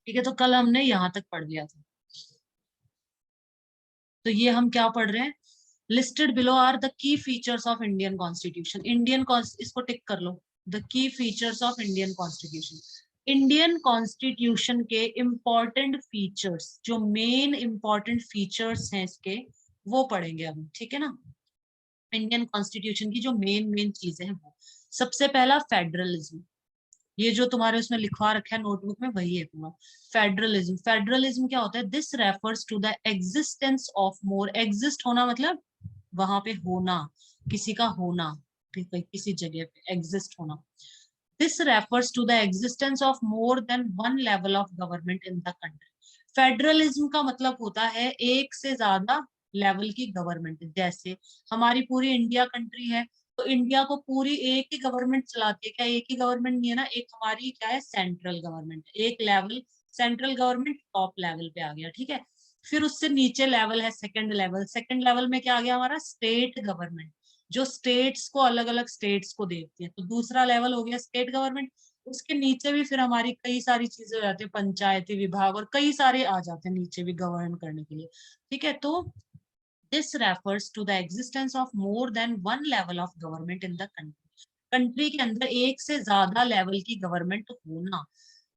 ठीक है, तो कल हमने यहाँ तक पढ़ लिया था। तो ये हम क्या पढ़ रहे हैं, listed below are the key features of Indian constitution. इसको टिक कर लो, the key features of Indian constitution. Indian constitution के इम्पोर्टेंट फीचर्स, जो मेन इम्पोर्टेंट फीचर्स हैं इसके, वो पढ़ेंगे हम, ठीक है ना। इंडियन कॉन्स्टिट्यूशन की जो मेन मेन चीजें हैं वो, सबसे पहला फेडरलिज्म। ये जो तुम्हारे उसमें लिखवा रखा है नोटबुक में वही है पूरा। फेडरलिज्म, फेडरलिज्म क्या होता है, this refers to the existence of more, exist होना मतलब वहां पे होना, किसी का होना, किसी जगह पे एग्जिस्ट होना। This refers to the existence of more than one level of government in the country. Federalism का मतलब होता है एक से ज्यादा लेवल की गवर्नमेंट। जैसे हमारी पूरी इंडिया कंट्री है, तो इंडिया को पूरी एक ही गवर्नमेंट चलाती है। क्या एक ही गवर्नमेंट नहीं है ना, एक हमारी क्या है, सेंट्रल गवर्नमेंट। एक level central government top level पे आ गया, ठीक है। फिर उससे नीचे लेवल है सेकंड लेवल। सेकंड लेवल में क्या आ गया हमारा, स्टेट गवर्नमेंट, जो स्टेट्स को अलग अलग स्टेट्स को देखती है। तो दूसरा लेवल हो गया स्टेट गवर्नमेंट। उसके नीचे भी फिर हमारी कई सारी चीजें हो जाती है, पंचायती विभाग और कई सारे आ जाते हैं नीचे भी गवर्न करने के लिए, ठीक है। तो this refers to the existence of more than one level of government in the country. Country के अंदर एक से ज्यादा लेवल की गवर्नमेंट होना।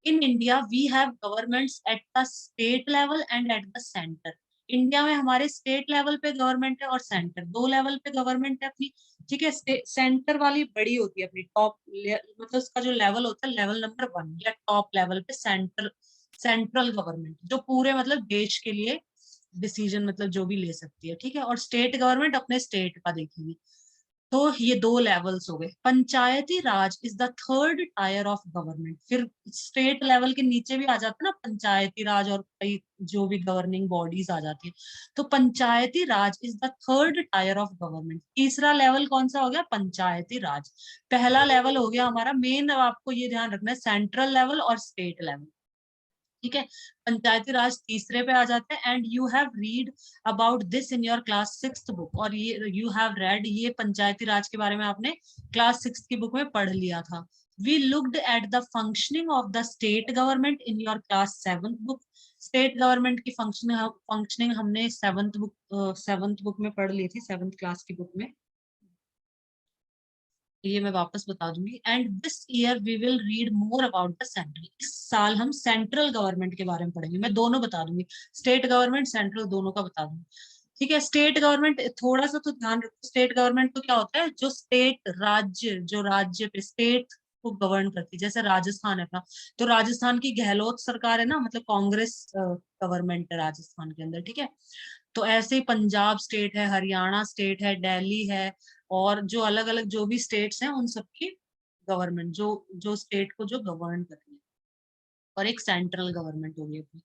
In India we have governments at the state level and at the centre. India में हमारे state level पे गवर्नमेंट है और सेंटर, दो लेवल पे गवर्नमेंट है अपनी, ठीक है। सेंटर वाली बड़ी होती है अपनी टॉप, मतलब उसका जो लेवल होता है लेवल नंबर 1 या टॉप लेवल पे सेंटर, सेंट्रल गवर्नमेंट जो पूरे मतलब देश के लिए डिसीजन मतलब जो भी ले सकती है, ठीक है। और स्टेट गवर्नमेंट अपने स्टेट का देखेगी। तो ये दो लेवल्स हो गए। Panchayati Raj is the third tier of government. फिर स्टेट लेवल के नीचे भी आ जाता है ना पंचायती राज, और कई जो भी गवर्निंग बॉडीज आ जाती है। तो Panchayati Raj is the third tier of government. तीसरा लेवल कौन सा हो गया, पंचायती राज। पहला लेवल हो गया हमारा मेन, आपको ये ध्यान रखना है, सेंट्रल लेवल और स्टेट लेवल, ठीक है। पंचायती राज तीसरे पे आ जाते हैं। And you have read about this in your class 6th book, और ये यू हैव रेड, ये पंचायती राज के बारे में आपने क्लास 6 की बुक में पढ़ लिया था। We looked at the functioning of the state government in your class 7th book. State government की फंक्शनिंग हमने 7th बुक में पढ़ ली थी, 7th क्लास की बुक में। ये मैं वापस बता दूंगी। And this year we will read more about the central. इस साल हम सेंट्रल गवर्नमेंट के बारे में पढ़ेंगे। मैं दोनों बता दूंगी, स्टेट गवर्नमेंट सेंट्रल दोनों का बता दूंगी, ठीक है। स्टेट गवर्नमेंट थोड़ा सा तो ध्यान रखो, स्टेट गवर्नमेंट तो क्या होता है, जो स्टेट राज्य, जो राज्य पे स्टेट को गवर्न करती है। जैसे राजस्थान है अपना, तो राजस्थान की गहलोत सरकार है ना, मतलब कांग्रेस गवर्नमेंट है राजस्थान के अंदर, ठीक है। तो ऐसे ही पंजाब स्टेट है, हरियाणा स्टेट है, दिल्ली है, और जो अलग अलग जो भी स्टेट्स हैं उन सबकी गवर्नमेंट, जो जो स्टेट को जो गवर्न कर रही है, और एक सेंट्रल गवर्नमेंट होगी अपनी।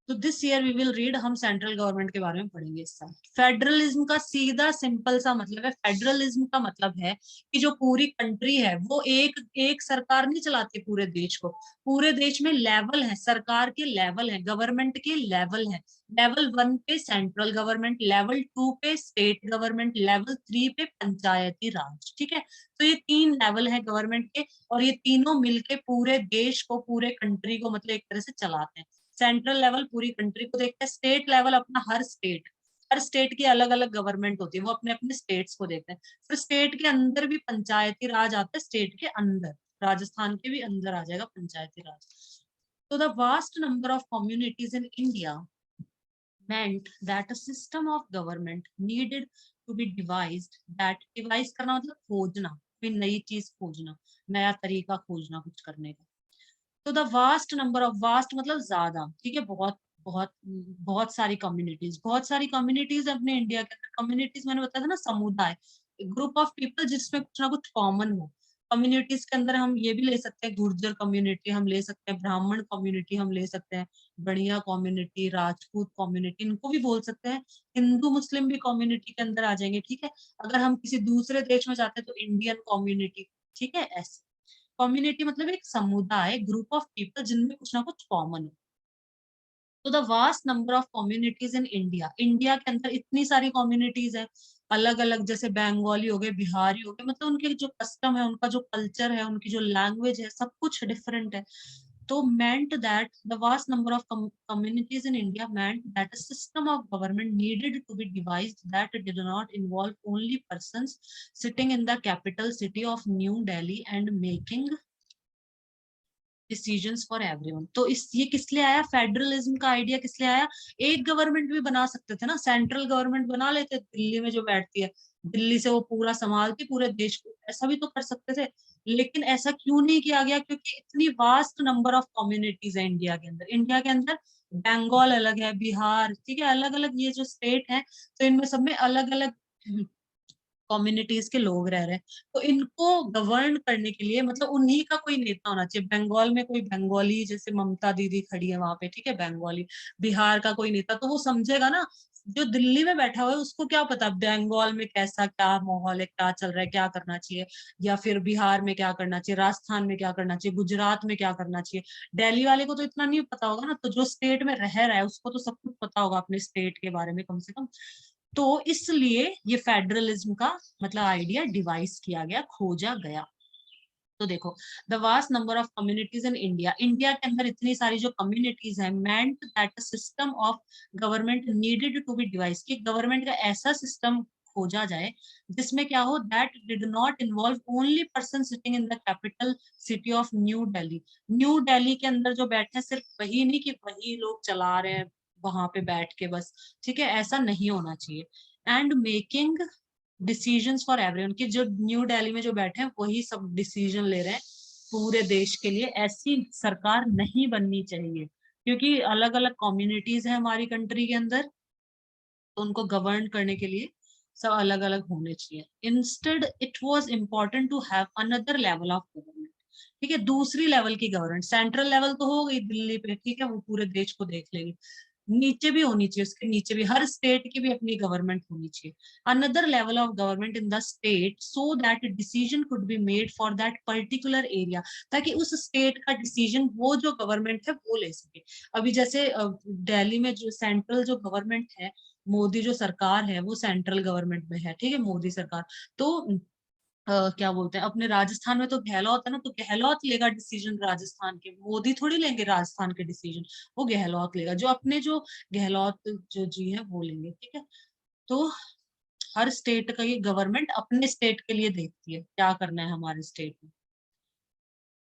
तो this year we will read, हम सेंट्रल गवर्नमेंट के बारे में पढ़ेंगे इस साल। फेडरलिज्म का सीधा सिंपल सा मतलब है, फेडरलिज्म का मतलब है कि जो पूरी कंट्री है वो एक एक सरकार नहीं चलाती पूरे देश को। पूरे देश में लेवल है, सरकार के लेवल है, गवर्नमेंट के लेवल है। लेवल 1 पे सेंट्रल गवर्नमेंट, लेवल 2 पे स्टेट गवर्नमेंट, लेवल 3 पे पंचायती राज, ठीक है। तो ये 3 लेवल है गवर्नमेंट के, और ये तीनों मिलके पूरे देश को, पूरे कंट्री को मतलब एक तरह से चलाते हैं। सेंट्रल लेवल पूरी कंट्री को देखता है, स्टेट लेवल अपना हर स्टेट की अलग अलग गवर्नमेंट होती है, वो अपने अपने स्टेट्स को देखते हैं। फिर स्टेट के अंदर भी पंचायती राज आता है, स्टेट के अंदर राजस्थान के भी अंदर आ जाएगा पंचायती राज। तो the vast number of communities in India meant that a system of government needed to be devised, that devise करना मतलब खोजना, कोई नई चीज खोजना, नया तरीका खोजना कुछ करने का। तो the vast number of, vast मतलब ज्यादा, ठीक है, बहुत बहुत बहुत सारी कम्युनिटीज, बहुत सारी कम्युनिटीज अपने इंडिया के अंदर। कम्युनिटीज मैंने बताया था ना, समुदाय, ग्रुप ऑफ पीपल जिसमें कुछ ना कुछ कॉमन हो। कम्युनिटीज के अंदर हम ये भी ले सकते हैं, गुर्जर कम्युनिटी हम ले सकते हैं, ब्राह्मण कम्युनिटी हम ले सकते हैं, बढ़िया कम्युनिटी, राजपूत कम्युनिटी, इनको भी बोल सकते हैं। हिंदू मुस्लिम भी कम्युनिटी के अंदर आ जाएंगे, ठीक है। अगर हम किसी दूसरे देश में जाते हैं तो इंडियन कम्युनिटी, ठीक है। ऐसे कम्युनिटी मतलब एक समुदाय, ग्रुप ऑफ पीपल जिनमें कुछ ना कुछ कॉमन है। तो the vast number of communities in India, India के अंदर इतनी सारी कम्युनिटीज है अलग अलग, जैसे बंगाली हो गए, बिहारी हो गए, मतलब उनके जो कस्टम है, उनका जो कल्चर है, उनकी जो लैंग्वेज है, सब कुछ डिफरेंट है। तो meant that the vast number of communities in India meant that a system of government needed to be devised that did not involve only persons sitting in the capital city of New Delhi and making decisions for everyone. तो इस ये किस लिए आया, federalism का idea किस लिए आया? एक गवर्नमेंट भी बना सकते थे ना, सेंट्रल गवर्नमेंट बना लेते, दिल्ली में जो बैठती है, दिल्ली से वो पूरा संभालती पूरे देश को, ऐसा भी तो कर सकते थे। लेकिन ऐसा क्यों नहीं किया गया? क्योंकि इतनी वास्ट नंबर ऑफ कम्युनिटीज है इंडिया के अंदर। इंडिया के अंदर बंगाल अलग है, बिहार, ठीक है, अलग अलग ये जो स्टेट है, तो इनमें सब में अलग अलग कम्युनिटीज के लोग रह रहे हैं। तो इनको गवर्न करने के लिए मतलब उन्हीं का कोई नेता होना चाहिए। बंगाल में कोई बंगाली, जैसे ममता दीदी खड़ी है वहां पे, ठीक है, बंगाली, बिहार का कोई नेता, तो वो समझेगा ना। जो दिल्ली में बैठा हुआ है उसको क्या पता बंगाल में कैसा क्या माहौल है, क्या चल रहा है, क्या करना चाहिए, या फिर बिहार में क्या करना चाहिए, राजस्थान में क्या करना चाहिए, गुजरात में क्या करना चाहिए। दिल्ली वाले को तो इतना नहीं पता होगा ना, तो जो स्टेट में रह रहा है उसको तो सब कुछ पता होगा अपने स्टेट के बारे में कम से कम। तो इसलिए ये फेडरलिज्म का मतलब आइडिया डिवाइस किया गया, खोजा गया। तो देखो, the vast number of communities in India, India के अंदर इतनी सारी जो कम्युनिटीज है, meant that system of government needed to be devise, कि गवर्नमेंट का ऐसा सिस्टम खोजा जाए जिसमें क्या हो, that did not involve only person sitting in the capital city of New Delhi. New Delhi के अंदर जो बैठे हैं सिर्फ वही नहीं कि वही लोग चला रहे हैं वहां पे बैठ के बस, ठीक है, ऐसा नहीं होना चाहिए। And making decisions for everyone, कि जो न्यू दिल्ली में जो बैठे हैं वही सब डिसीजन ले रहे हैं पूरे देश के लिए। ऐसी सरकार नहीं बननी चाहिए, क्योंकि अलग अलग कम्युनिटीज है हमारी कंट्री के अंदर, तो उनको गवर्न करने के लिए सब अलग अलग होने चाहिए। Instead it was important to have another level of government, ठीक है, दूसरी लेवल की गवर्नमेंट। सेंट्रल लेवल तो हो गई दिल्ली पे, ठीक है, वो पूरे देश को देख लेगी, नीचे भी होनी चाहिए, उसके नीचे भी हर स्टेट की भी अपनी गवर्नमेंट होनी चाहिए। Another level of government in the state so that decision could be made for that particular area, ताकि उस स्टेट का डिसीजन वो जो गवर्नमेंट है वो ले सके। अभी जैसे दिल्ली में जो सेंट्रल जो गवर्नमेंट है, मोदी जो सरकार है वो सेंट्रल गवर्नमेंट में है, ठीक है, मोदी सरकार। तो क्या बोलते हैं, अपने राजस्थान में तो गहलोत है ना, तो गहलोत लेगा डिसीजन राजस्थान के, मोदी थोड़ी लेंगे राजस्थान के डिसीजन, वो गहलोत लेगा, जो अपने जो गहलोत जो जी है वो लेंगे, ठीक है। तो हर स्टेट का ये गवर्नमेंट अपने स्टेट के लिए देखती है क्या करना है हमारे स्टेट में।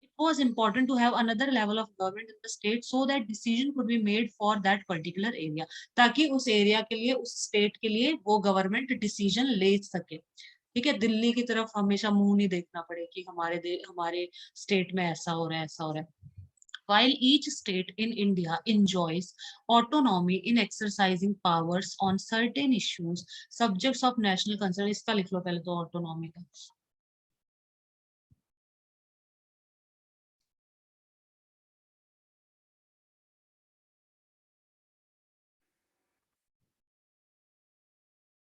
It was important to have another level of government in the state so that decision could be made for that particular area, ताकि उस एरिया के लिए, उस स्टेट के लिए वो गवर्नमेंट डिसीजन ले सके, ठीक है, दिल्ली की तरफ हमेशा मुंह नहीं देखना पड़े कि हमारे स्टेट में ऐसा हो रहा है, ऐसा हो रहा है। While each state in India enjoys autonomy in exercising powers on certain issues, subjects of national concern, इसका लिख लो पहले तो ऑटोनॉमी का।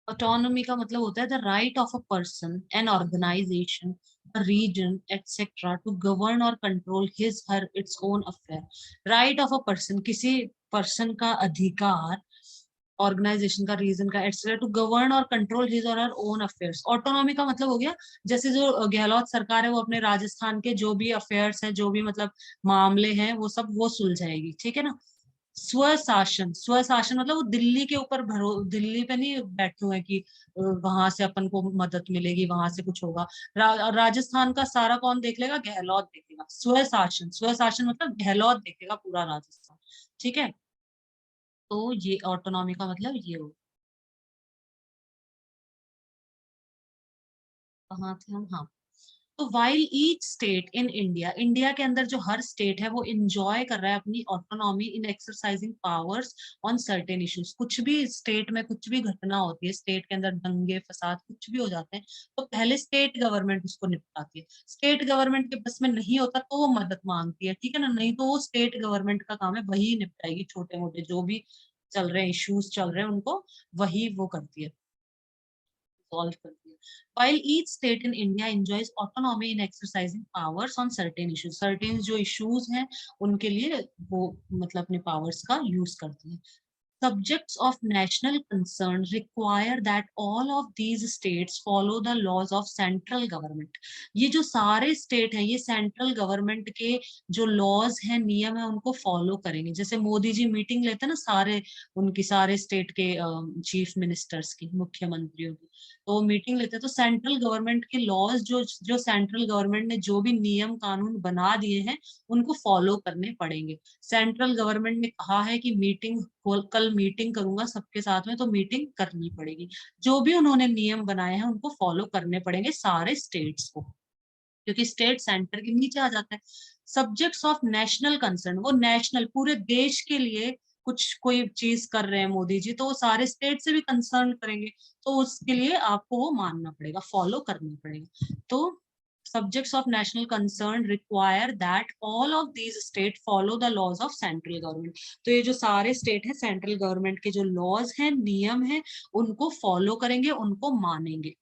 ऑटोनॉमी का मतलब होता है the right of a person, an organisation, a region etcetera to govern और control his her its own affair. Right of a person, किसी पर्सन का अधिकार, ऑर्गेनाइजेशन का, रीजन का, एक्सेट्रा टू गवर्न और कंट्रोल हिज और हर ओन अफेयर्स। ऑटोनॉमी का मतलब हो गया जैसे जो गहलोत सरकार है वो अपने राजस्थान के जो भी अफेयर्स हैं, जो भी मतलब मामले हैं वो सब वो सुलझाएगी, ठीक है ना। स्वशासन, स्वशासन मतलब वो दिल्ली के ऊपर दिल्ली पे नहीं बैठे हुए हैं कि वहां से अपन को मदद मिलेगी, वहां से कुछ होगा। राजस्थान का सारा कौन देख लेगा? गहलोत देखेगा। स्वशासन, स्वशासन मतलब गहलोत देखेगा पूरा राजस्थान, ठीक है। तो ये ऑटोनॉमी का मतलब ये हो। कहाँ थे हम? हाँ। तो while each state in India, India के अंदर जो हर स्टेट है वो इंजॉय कर रहा है अपनी autonomy in exercising powers on certain issues. कुछ भी स्टेट में कुछ भी घटना होती है, स्टेट के अंदर दंगे फसाद कुछ भी हो जाते हैं, तो पहले स्टेट गवर्नमेंट उसको निपटाती है। स्टेट गवर्नमेंट के बस में नहीं होता तो वो मदद मांगती है, ठीक है ना, नहीं तो वो स्टेट गवर्नमेंट का काम है, वही निपटाएगी छोटे मोटे जो भी चल रहे हैं, इश्यूज चल रहे हैं उनको वही वो करती है, सॉल्व करती है। While each state in India enjoys autonomy in exercising powers on certain issues, certain जो issues हैं उनके लिए वो मतलब अपने powers का यूज करती है। subjects of national concern require that all of these states follow the laws of central government. ये जो सारे स्टेट हैं ये सेंट्रल गवर्नमेंट के जो लॉज हैं नियम है उनको फॉलो करेंगे। जैसे मोदी जी मीटिंग लेते हैं ना सारे उनकी सारे स्टेट के चीफ मिनिस्टर्स की, मुख्यमंत्रियों की, तो वो मीटिंग लेते हैं तो सेंट्रल गवर्नमेंट के लॉज जो जो सेंट्रल गवर्नमेंट ने जो भी नियम कानून बना दिए हैं उनको फॉलो करने पड़ेंगे। सेंट्रल गवर्नमेंट ने कहा है कि कल मीटिंग करूंगा सबके साथ में, तो मीटिंग करनी पड़ेगी। जो भी उन्होंने नियम बनाए हैं उनको फॉलो करने पड़ेंगे सारे स्टेट्स को, क्योंकि स्टेट सेंटर के नीचे आ जाता है। सब्जेक्ट्स ऑफ नेशनल कंसर्न, वो नेशनल पूरे देश के लिए कुछ कोई चीज कर रहे हैं मोदी जी, तो वो सारे स्टेट से भी कंसर्न करेंगे, तो उसके लिए आपको वो मानना पड़ेगा, फॉलो करना पड़ेगा। तो subjects of national concern require that all of these state follow the laws of central government। तो ये जो सारे स्टेट है सेंट्रल गवर्नमेंट के जो लॉज हैं नियम है उनको फॉलो करेंगे, उनको मानेंगे।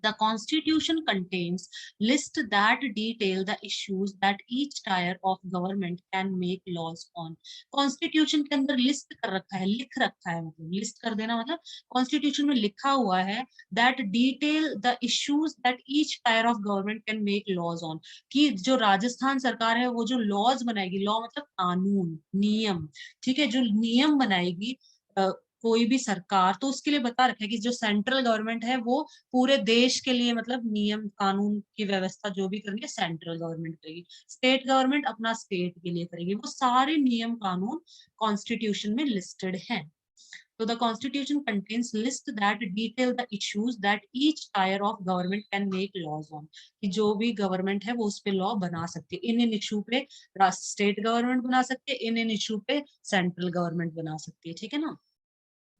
The Constitution contains list that detail the issues that each tier of government can make laws on। Constitution के अंदर लिस्ट कर रखा है, लिख रखा है, मतलब लिस्ट कर देना मतलब Constitution में लिखा हुआ है that detail the issues that each tier of government can make laws on। कि जो राजस्थान सरकार है वो जो लॉज बनाएगी, लॉ मतलब कानून नियम, ठीक है, जो नियम बनाएगी कोई भी सरकार, तो उसके लिए बता रखा है कि जो सेंट्रल गवर्नमेंट है वो पूरे देश के लिए मतलब नियम कानून की व्यवस्था जो भी करेंगे सेंट्रल गवर्नमेंट करेगी, स्टेट गवर्नमेंट अपना स्टेट के लिए करेगी। वो सारे नियम कानून कॉन्स्टिट्यूशन में लिस्टेड हैं। तो the constitution contains list that detail the issues that each tier of government can make laws on. कि जो भी गवर्नमेंट है वो उस पे लॉ बना सकती है, इन इशू पे स्टेट गवर्नमेंट बना सकती है, इन इशू पे सेंट्रल गवर्नमेंट बना सकती है, ठीक है ना,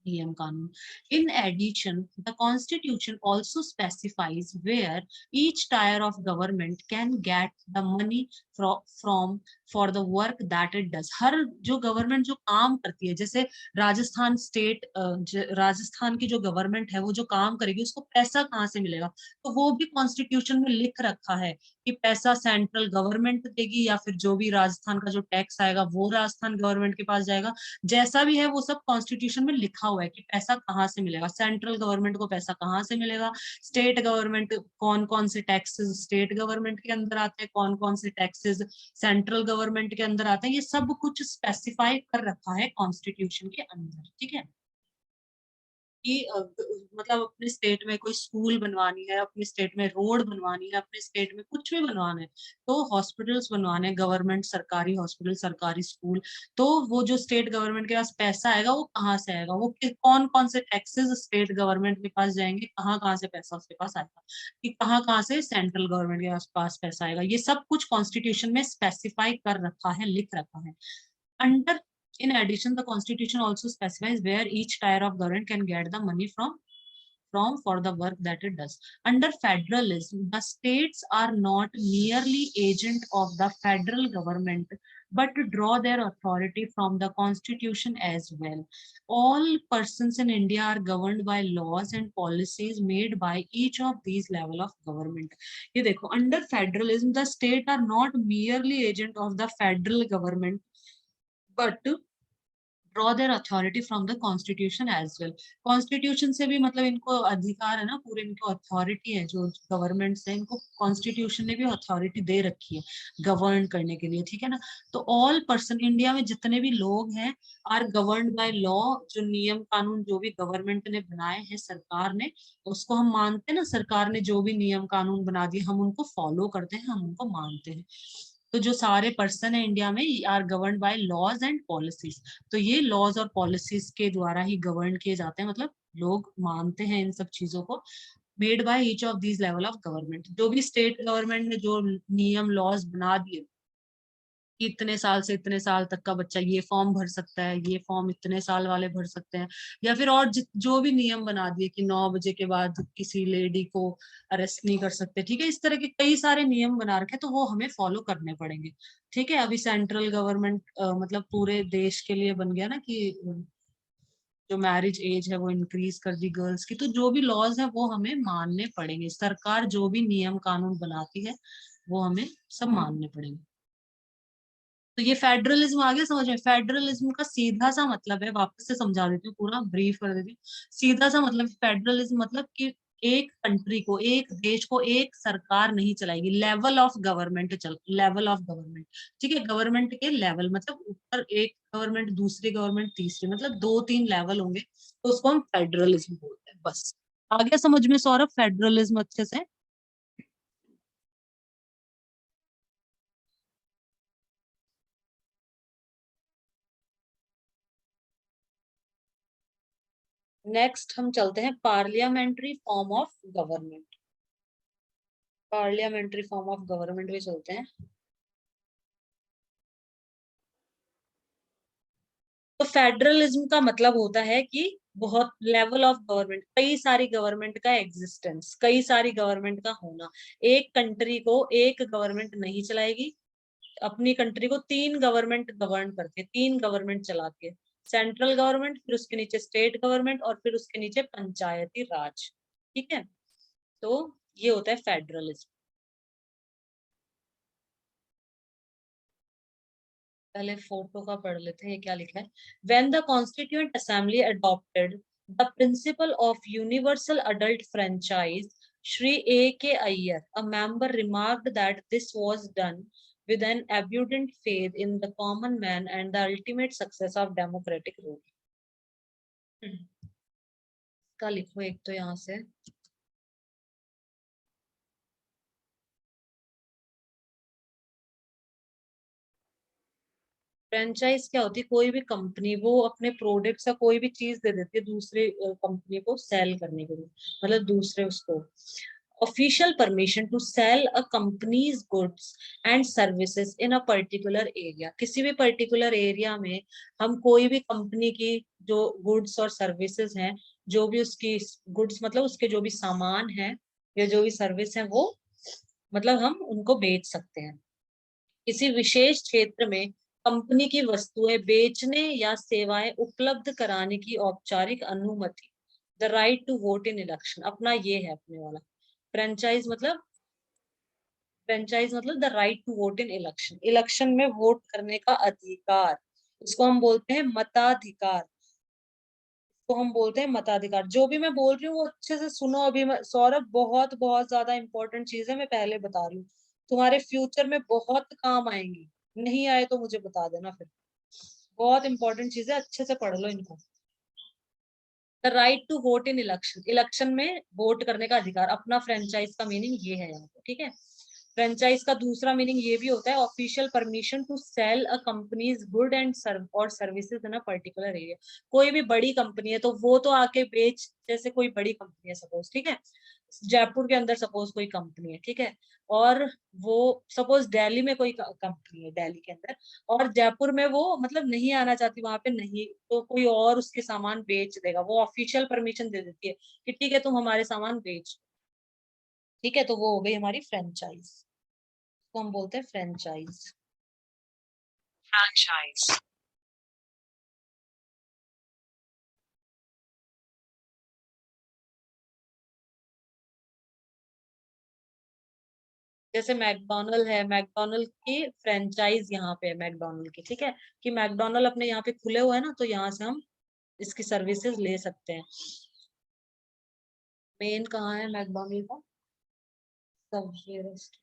नियम कानून। In addition, the Constitution also specifies where each tier of government can get the money from for the work that it does। हर जो गवर्नमेंट जो काम करती है, जैसे राजस्थान स्टेट, राजस्थान की जो गवर्नमेंट है वो जो काम करेगी उसको पैसा कहाँ से मिलेगा, तो वो भी कॉन्स्टिट्यूशन में लिख रखा है कि पैसा सेंट्रल गवर्नमेंट देगी या फिर जो भी राजस्थान का जो टैक्स आएगा वो राजस्थान गवर्नमेंट के पास जाएगा। जैसा भी है वो सब कॉन्स्टिट्यूशन में लिखा हुआ है कि पैसा कहाँ से मिलेगा, सेंट्रल गवर्नमेंट को पैसा कहाँ से मिलेगा, स्टेट गवर्नमेंट कौन कौन से टैक्सेस स्टेट गवर्नमेंट के अंदर आते हैं, कौन कौन से टैक्सेस सेंट्रल गवर्नमेंट के अंदर आते हैं, ये सब कुछ स्पेसिफाई कर रखा है कॉन्स्टिट्यूशन के अंदर, ठीक है। कि मतलब अपने स्टेट में कोई स्कूल बनवानी है, अपने स्टेट में रोड बनवानी है, अपने स्टेट में कुछ भी बनवाना है, तो हॉस्पिटल्स बनवाने हैं, गवर्नमेंट सरकारी हॉस्पिटल सरकारी स्कूल, तो वो जो स्टेट गवर्नमेंट के पास पैसा आएगा वो कहाँ से आएगा, वो कौन कौन से टैक्सेस स्टेट गवर्नमेंट के पास जाएंगे, कहाँ कहाँ से पैसा उसके पास आएगा, कि कहाँ कहाँ से सेंट्रल गवर्नमेंट के पास पैसा आएगा, ये सब कुछ कॉन्स्टिट्यूशन में स्पेसिफाई कर रखा है, लिख रखा है। Under, in addition, the Constitution also specifies where each tier of government can get the money from for the work that it does. Under federalism, the states are not merely agent of the federal government, but draw their authority from the Constitution as well. All persons in India are governed by laws and policies made by each of these level of government. ये देखो, under federalism, the state are not merely agent of the federal government, but draw their authority from the constitution as well। Constitution से भी मतलब इनको अधिकार है ना, पूरे इनको अथॉरिटी है, जो गवर्नमेंट से इनको कॉन्स्टिट्यूशन ने भी अथॉरिटी दे रखी है गवर्न करने के लिए, ठीक है ना। तो ऑल पर्सन इंडिया में जितने भी लोग हैं आर गवर्न बाय लॉ, जो नियम कानून जो भी गवर्नमेंट ने बनाए हैं सरकार ने, उसको हम मानते हैं ना, सरकार ने जो भी नियम कानून बना दिए हम उनको फॉलो करते हैं, हम उनको मानते हैं। तो जो सारे पर्सन है इंडिया में are govern by laws and policies, तो ये लॉज और पॉलिसीज के द्वारा ही गवर्न किए जाते हैं, मतलब लोग मानते हैं इन सब चीजों को। Made by each of these level of government, जो भी स्टेट गवर्नमेंट ने जो नियम लॉज बना दिए कि इतने साल से इतने साल तक का बच्चा ये फॉर्म भर सकता है, ये फॉर्म इतने साल वाले भर सकते हैं, या फिर और जो भी नियम बना दिए कि 9 बजे के बाद किसी लेडी को अरेस्ट नहीं कर सकते, ठीक है, इस तरह के कई सारे नियम बना रखे, तो वो हमें फॉलो करने पड़ेंगे, ठीक है। अभी सेंट्रल गवर्नमेंट मतलब पूरे देश के लिए बन गया ना कि जो मैरिज एज है वो इंक्रीज कर दी गर्ल्स की, तो जो भी लॉज है वो हमें मानने पड़ेंगे, सरकार जो भी नियम कानून बनाती है वो हमें सब मानने पड़ेंगे। तो ये फेडरलिज्म आ गया समझ में। फेडरलिज्म का सीधा सा मतलब है, वापस से समझा देती हूँ, पूरा ब्रीफ कर देती हूँ। सीधा सा मतलब फेडरलिज्म मतलब कि एक कंट्री को, एक देश को एक सरकार नहीं चलाएगी, लेवल ऑफ गवर्नमेंट चल, लेवल ऑफ गवर्नमेंट, ठीक है। गवर्नमेंट के लेवल मतलब ऊपर एक गवर्नमेंट, दूसरी गवर्नमेंट, तीसरी, मतलब दो तीन लेवल होंगे, तो उसको हम फेडरलिज्म बोलते हैं। बस आ गया समझ में सौरभ फेडरलिज्म अच्छे से। नेक्स्ट हम चलते हैं parliamentary form of government. Parliamentary form of government भी चलते हैं। तो फेडरलिज्म का मतलब होता है कि बहुत लेवल ऑफ गवर्नमेंट, कई सारी गवर्नमेंट का एग्जिस्टेंस, कई सारी गवर्नमेंट का होना। एक कंट्री को एक गवर्नमेंट नहीं चलाएगी, अपनी कंट्री को तीन गवर्नमेंट गवर्न करती है, तीन गवर्नमेंट चलाती है। सेंट्रल गवर्नमेंट, फिर उसके नीचे स्टेट गवर्नमेंट, और फिर उसके नीचे पंचायती राज, ठीक है। तो ये होता है फेडरलिज्म। पहले फोटो का पढ़ लेते हैं, ये क्या लिखा है। When the constituent assembly adopted the principle of universal adult franchise, Shri A K Ayyar, a member, remarked that this was done with an abundant faith in the common man and the ultimate success of democratic rule। का लिखो एक तो यहाँ से। Franchise क्या होती है, कोई भी कंपनी वो अपने प्रोडक्ट्स या कोई भी चीज दे देती है दूसरे कंपनी को सेल करने के लिए, मतलब दूसरे उसको। Official permission to sell a company's goods and services in a particular area, किसी भी पर्टिकुलर एरिया में हम कोई भी कंपनी की जो गुड्स और सर्विसेज हैं, जो भी उसकी गुड्स मतलब उसके जो भी सामान है या जो भी सर्विस है, वो मतलब हम उनको बेच सकते हैं। किसी विशेष क्षेत्र में कंपनी की वस्तुएं बेचने या सेवाएं उपलब्ध कराने की औपचारिक अनुमति, the right to vote in election, अपना ये है अपने वाला। फ्रेंचाइज मतलब, फ्रेंचाइज मतलब the right to vote in election, election में वोट करने का अधिकार, इसको हम बोलते हैं मताधिकार। तो हम बोलते हैं मताधिकार। जो भी मैं बोल रही हूँ वो अच्छे से सुनो अभी। सौरभ, बहुत बहुत ज्यादा इंपॉर्टेंट चीज है, मैं पहले बता रही हूँ, तुम्हारे फ्यूचर में बहुत काम आएंगी। नहीं आए तो मुझे बता देना फिर। बहुत इंपॉर्टेंट चीज है, अच्छे से पढ़ लो इनको। The right to vote in election, election में वोट करने का अधिकार, अपना फ्रेंचाइज का मीनिंग ये है यहाँ पे, ठीक है। फ्रेंचाइज का दूसरा मीनिंग ये भी होता है, official permission to sell a company's good and और services in a particular area. कोई भी बड़ी कंपनी है तो वो तो आके बेच, जैसे कोई बड़ी कंपनी है सपोज, ठीक है, जयपुर के अंदर सपोज कोई कंपनी है, ठीक है, और वो सपोज दिल्ली में कोई कंपनी है, दिल्ली के अंदर, और जयपुर में वो मतलब नहीं आना चाहती वहां पे, नहीं, तो कोई और उसके सामान बेच देगा, वो ऑफिशियल परमिशन दे देती है कि ठीक है तुम हमारे सामान बेच, ठीक है, तो वो हो गई हमारी फ्रेंचाइज, को हम बोलते हैं फ्रेंचाइज। फ्रैंचाइज। जैसे मैकडोनल्ड है, मैकडोनल्ड की फ्रेंचाइज यहाँ पे है मैकडोनल्ड की, ठीक है, कि मैकडोनल्ड अपने यहाँ पे खुले हुए हैं ना, तो यहाँ से हम इसकी सर्विसेज ले सकते हैं। मेन कहाँ है मैकडोनल्ड का? Subway rest.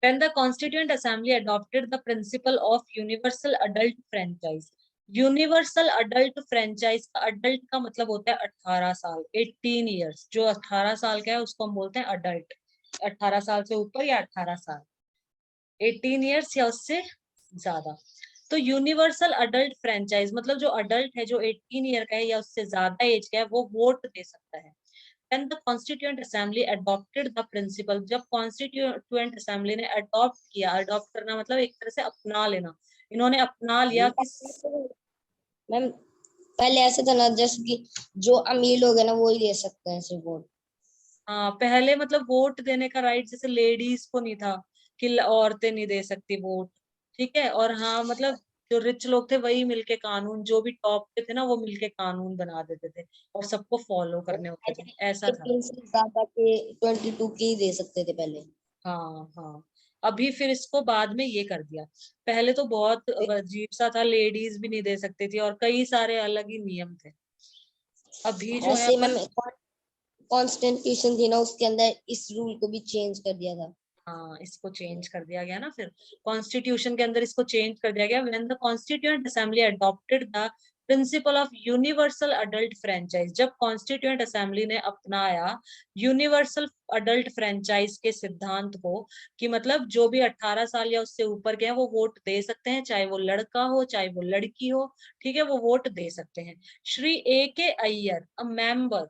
When the Constituent Assembly adopted the principle of universal adult franchise, universal adult franchise का, अडल्ट का मतलब होता है 18 साल, 18 ईयर्स, जो 18 साल का है उसको हम बोलते हैं अडल्ट, 18 साल से ऊपर या 18 साल, 18 ईयर्स या उससे ज्यादा। तो यूनिवर्सल अडल्ट फ्रेंचाइज मतलब जो अडल्ट है, जो 18 ईयर का है या उससे ज्यादा एज का है, वो वोट दे सकता है। When the Constituent Assembly adopted the principle, जब Constituent Assembly ने अडॉप्ट किया, अडॉप्ट करना मतलब एक तरह से अपना लेना, इन्होंने अपना लिया किस। मैम पहले ऐसे था ना, जैसे कि जो अमीर लोग है ना वो ही ले सकते हैं सिर्फ वोट। हाँ, पहले मतलब वोट देने का राइट जैसे लेडीज को नहीं था, कि औरतें नहीं दे सकती वोट, ठीक है, और हाँ मतलब जो रिच लोग थे वही मिलके कानून, जो भी टॉप पे थे ना वो मिलके कानून बना देते थे और सबको फॉलो करने होते थे, ऐसा था। 18 से ज्यादा के 22 के ही दे सकते थे पहले। हाँ हाँ। अभी फिर इसको बाद में ये कर दिया। पहले तो बहुत अजीब सा था, लेडीज भी नहीं दे सकती थी और कई सारे अलग ही नियम थे। अभी जो है ऐसे मैम अपन, कॉन्स्टिट्यूशन थी ना, उसके अंदर इस रूल को भी चेंज कर दिया था। हाँ इसको चेंज कर दिया गया ना, फिर कॉन्स्टिट्यूशन के अंदर इसको चेंज कर दिया गया when the constituent assembly adopted the principle of universal adult franchise. जब कॉन्स्टिट्यूएंट असेंबली ने अपनाया यूनिवर्सल अडल्ट फ्रेंचाइज के सिद्धांत को, कि मतलब जो भी 18 साल या उससे ऊपर के हैं वो वोट दे सकते हैं, चाहे वो लड़का हो चाहे वो लड़की हो, ठीक है, वो वोट दे सकते हैं। Shri A K Ayyar, a member,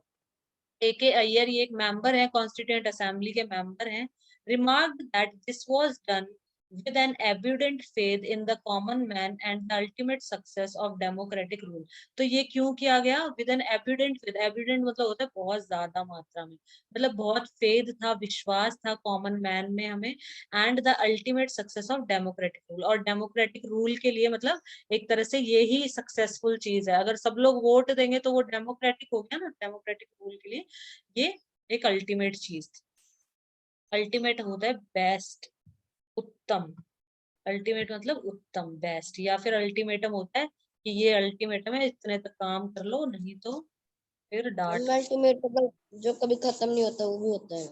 A K Iyer ये एक मेंबर है, कॉन्स्टिट्यूएंट असेंबली के मेंबर हैं, remarked that this was done with an evident faith in the common man and the ultimate success of democratic rule। तो ये क्यों किया गया? with an evident faith, evident मतलब होता है बहुत ज्यादा मात्रा में, मतलब बहुत फेथ था, विश्वास था कॉमन मैन में हमें, and the ultimate success of democratic rule, और डेमोक्रेटिक रूल के लिए मतलब एक तरह से ये ही सक्सेसफुल चीज है, अगर सब लोग वोट देंगे तो वो डेमोक्रेटिक हो गया ना, डेमोक्रेटिक रूल के लिए ये एक अल्टीमेट चीज थी। अल्टीमेट होता है बेस्ट, उत्तम, अल्टीमेट मतलब उत्तम, बेस्ट, या फिर अल्टीमेटम होता है कि ये अल्टीमेटम है, इतने तक काम कर लो नहीं तो फिर डांट। अल्टीमेट मतलब जो कभी खत्म नहीं होता वो भी होता है।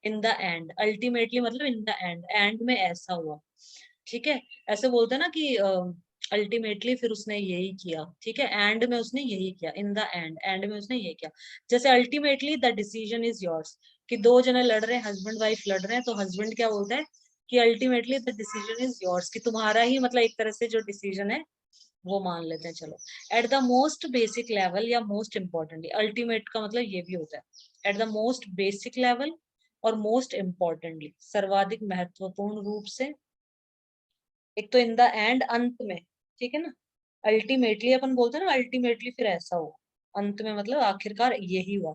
इन द एंड, अल्टीमेटली मतलब इन द एंड, एंड में ऐसा हुआ, ठीक है। ऐसे बोलते हैं ना कि अल्टीमेटली फिर उसने यही किया, ठीक है, एंड में उसने यही किया, इन द एंड, एंड में उसने यही किया। जैसे ultimately the decision is yours, कि दो जने लड़ रहे हैं, हस्बैंड वाइफ लड़ रहे हैं, तो हस्बैंड क्या बोलता है कि ultimately the decision is yours, कि तुम्हारा ही मतलब एक तरह से जो डिसीजन है वो मान लेते हैं, चलो। At the most basic level या मोस्ट इम्पोर्टेंटली, अल्टीमेट का मतलब ये भी होता है at the most basic level और मोस्ट इम्पोर्टेंटली, सर्वाधिक महत्वपूर्ण रूप से। एक तो इन द एंड, अंत में, ठीक है ना, अल्टीमेटली अपन बोलते हैं ना, अल्टीमेटली फिर ऐसा हो, अंत में मतलब आखिरकार यही हुआ।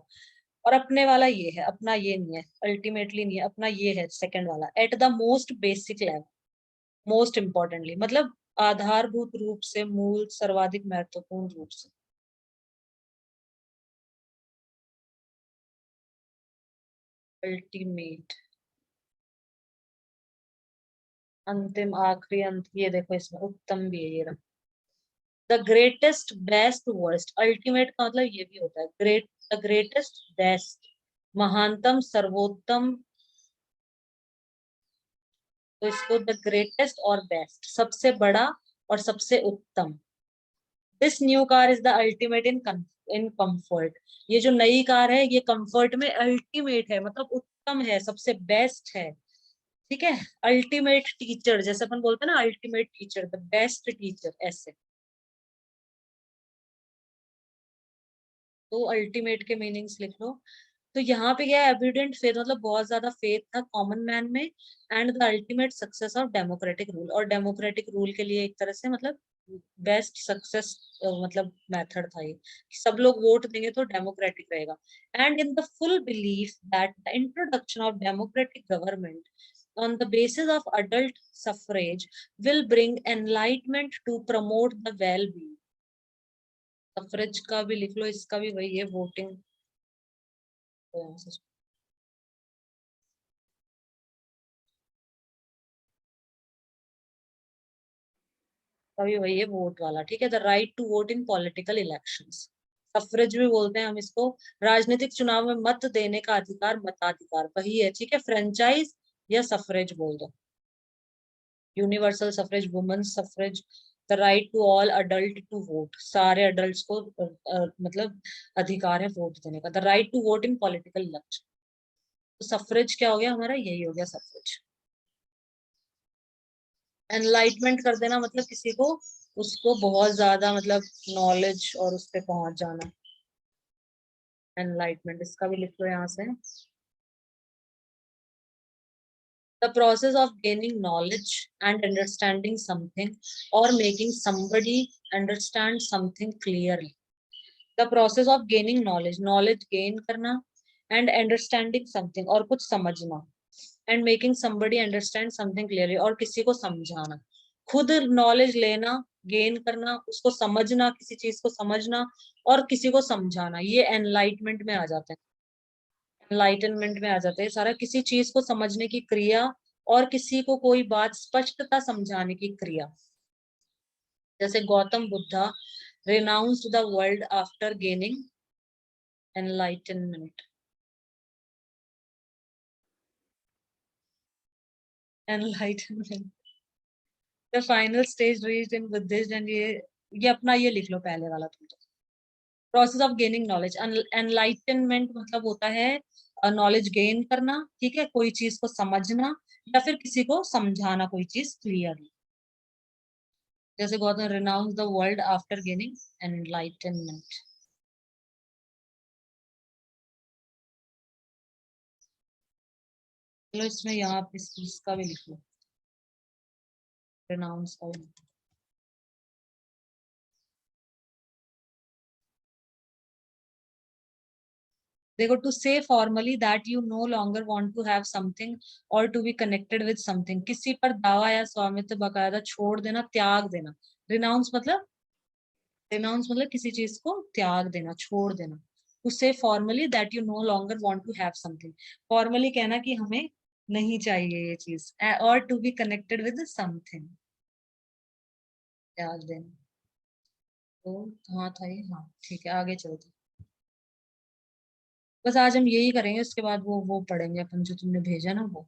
और अपने वाला ये है, अपना ये नहीं है, अल्टीमेटली नहीं है, अपना ये है सेकंड वाला, at the most basic level, most importantly मतलब आधारभूत रूप से, मूल, सर्वाधिक महत्वपूर्ण रूप से। अल्टीमेट, अंतिम, आखिरी, अंत, ये देखो इसमें उत्तम भी है, ये रहा। The greatest, best, worst, ultimate का मतलब ये भी होता है, ग्रेट, द ग्रेटेस्ट, बेस्ट, महानतम, सर्वोत्तम, तो इसको द ग्रेटेस्ट और बेस्ट, सबसे बड़ा और सबसे उत्तम। This new car is the ultimate in comfort, ये जो नई कार है ये कंफर्ट में अल्टीमेट है, मतलब उत्तम है, सबसे बेस्ट है, ठीक है। अल्टीमेट टीचर, जैसे अपन बोलते हैं ना, ultimate teacher, the best teacher, ऐसे। तो अल्टीमेट के मीनिंग्स लिख लो। तो यहाँ पे क्या है, एविडेंट फेथ मतलब बहुत ज्यादा फेथ था कॉमन मैन में, and the ultimate success of democratic rule, और डेमोक्रेटिक रूल के लिए एक तरह से मतलब बेस्ट सक्सेस मतलब मेथड था ये, कि सब लोग वोट देंगे तो डेमोक्रेटिक रहेगा। And in the full belief that the introduction of democratic government on the basis of adult suffrage will bring enlightenment to promote the well-being। Suffrage का भी लिख लो, इसका भी वही है, वोटिंग, कभी वही है वोट वाला, ठीक है। The right to vote in political elections, suffrage भी बोलते हैं हम इसको, राजनीतिक चुनाव में मत देने का अधिकार, मताधिकार, वही है, ठीक है। फ्रेंचाइज या सफरेज बोल दो, universal suffrage, women's suffrage, the right to all adult to vote, सारे अडल्ट को मतलब अधिकार है वोट देने का, the right to vote in political election. तो सफरेज क्या हो गया हमारा, यही हो गया सफरेज। एनलाइटमेंट कर देना मतलब किसी को, उसको बहुत ज्यादा मतलब नॉलेज और उस पे पहुंच जाना, एनलाइटमेंट, इसका भी लिख लो यहाँ से। The process of gaining knowledge and understanding something और making somebody understand something clearly. The process of gaining knowledge, knowledge gain करना, एंड अंडरस्टैंडिंग समथिंग और कुछ समझना, and making somebody understand something clearly और किसी को समझाना, खुद नॉलेज लेना, गेन करना, उसको समझना, किसी चीज को समझना और किसी को समझाना, ये एनलाइटमेंट में आ जाता है। एनलाइटनमेंट में आ जाता है सारा, किसी चीज को समझने की क्रिया और किसी को कोई बात स्पष्टता समझाने की क्रिया। जैसे Gautam Buddha renounced the world after gaining enlightenment. Enlightenment, the final stage reached in Buddhist, and ये अपना ये लिख लो पहले वाला तुम तो। Process of gaining knowledge, enlightenment मतलब होता है नॉलेज गेन करना, ठीक है, कोई चीज को समझना या फिर किसी को समझाना कोई चीज क्लियरली। जैसे Gautam renounce the world after gaining enlightenment. चलो इसमें यहाँ पे इस चीज का भी लिख लो, रिनाउंस का भी। देखो, टू से formally that you no longer want to have something और to be connected with something, किसी पर दावा या स्वामित्व बकायदा छोड़ देना, त्याग देना। रिनाउंस मतलब, रिनाउंस मतलब किसी चीज को त्याग देना, छोड़ देना। टू से formally that you no longer want to have something, formally कहना कि हमें नहीं चाहिए ये चीज, और to be connected with something, त्याग देना। तो कहाँ था ये, हाँ ठीक है, आगे चलते। बस आज हम यही करेंगे, उसके बाद वो पढ़ेंगे अपन जो तुमने भेजा ना वो।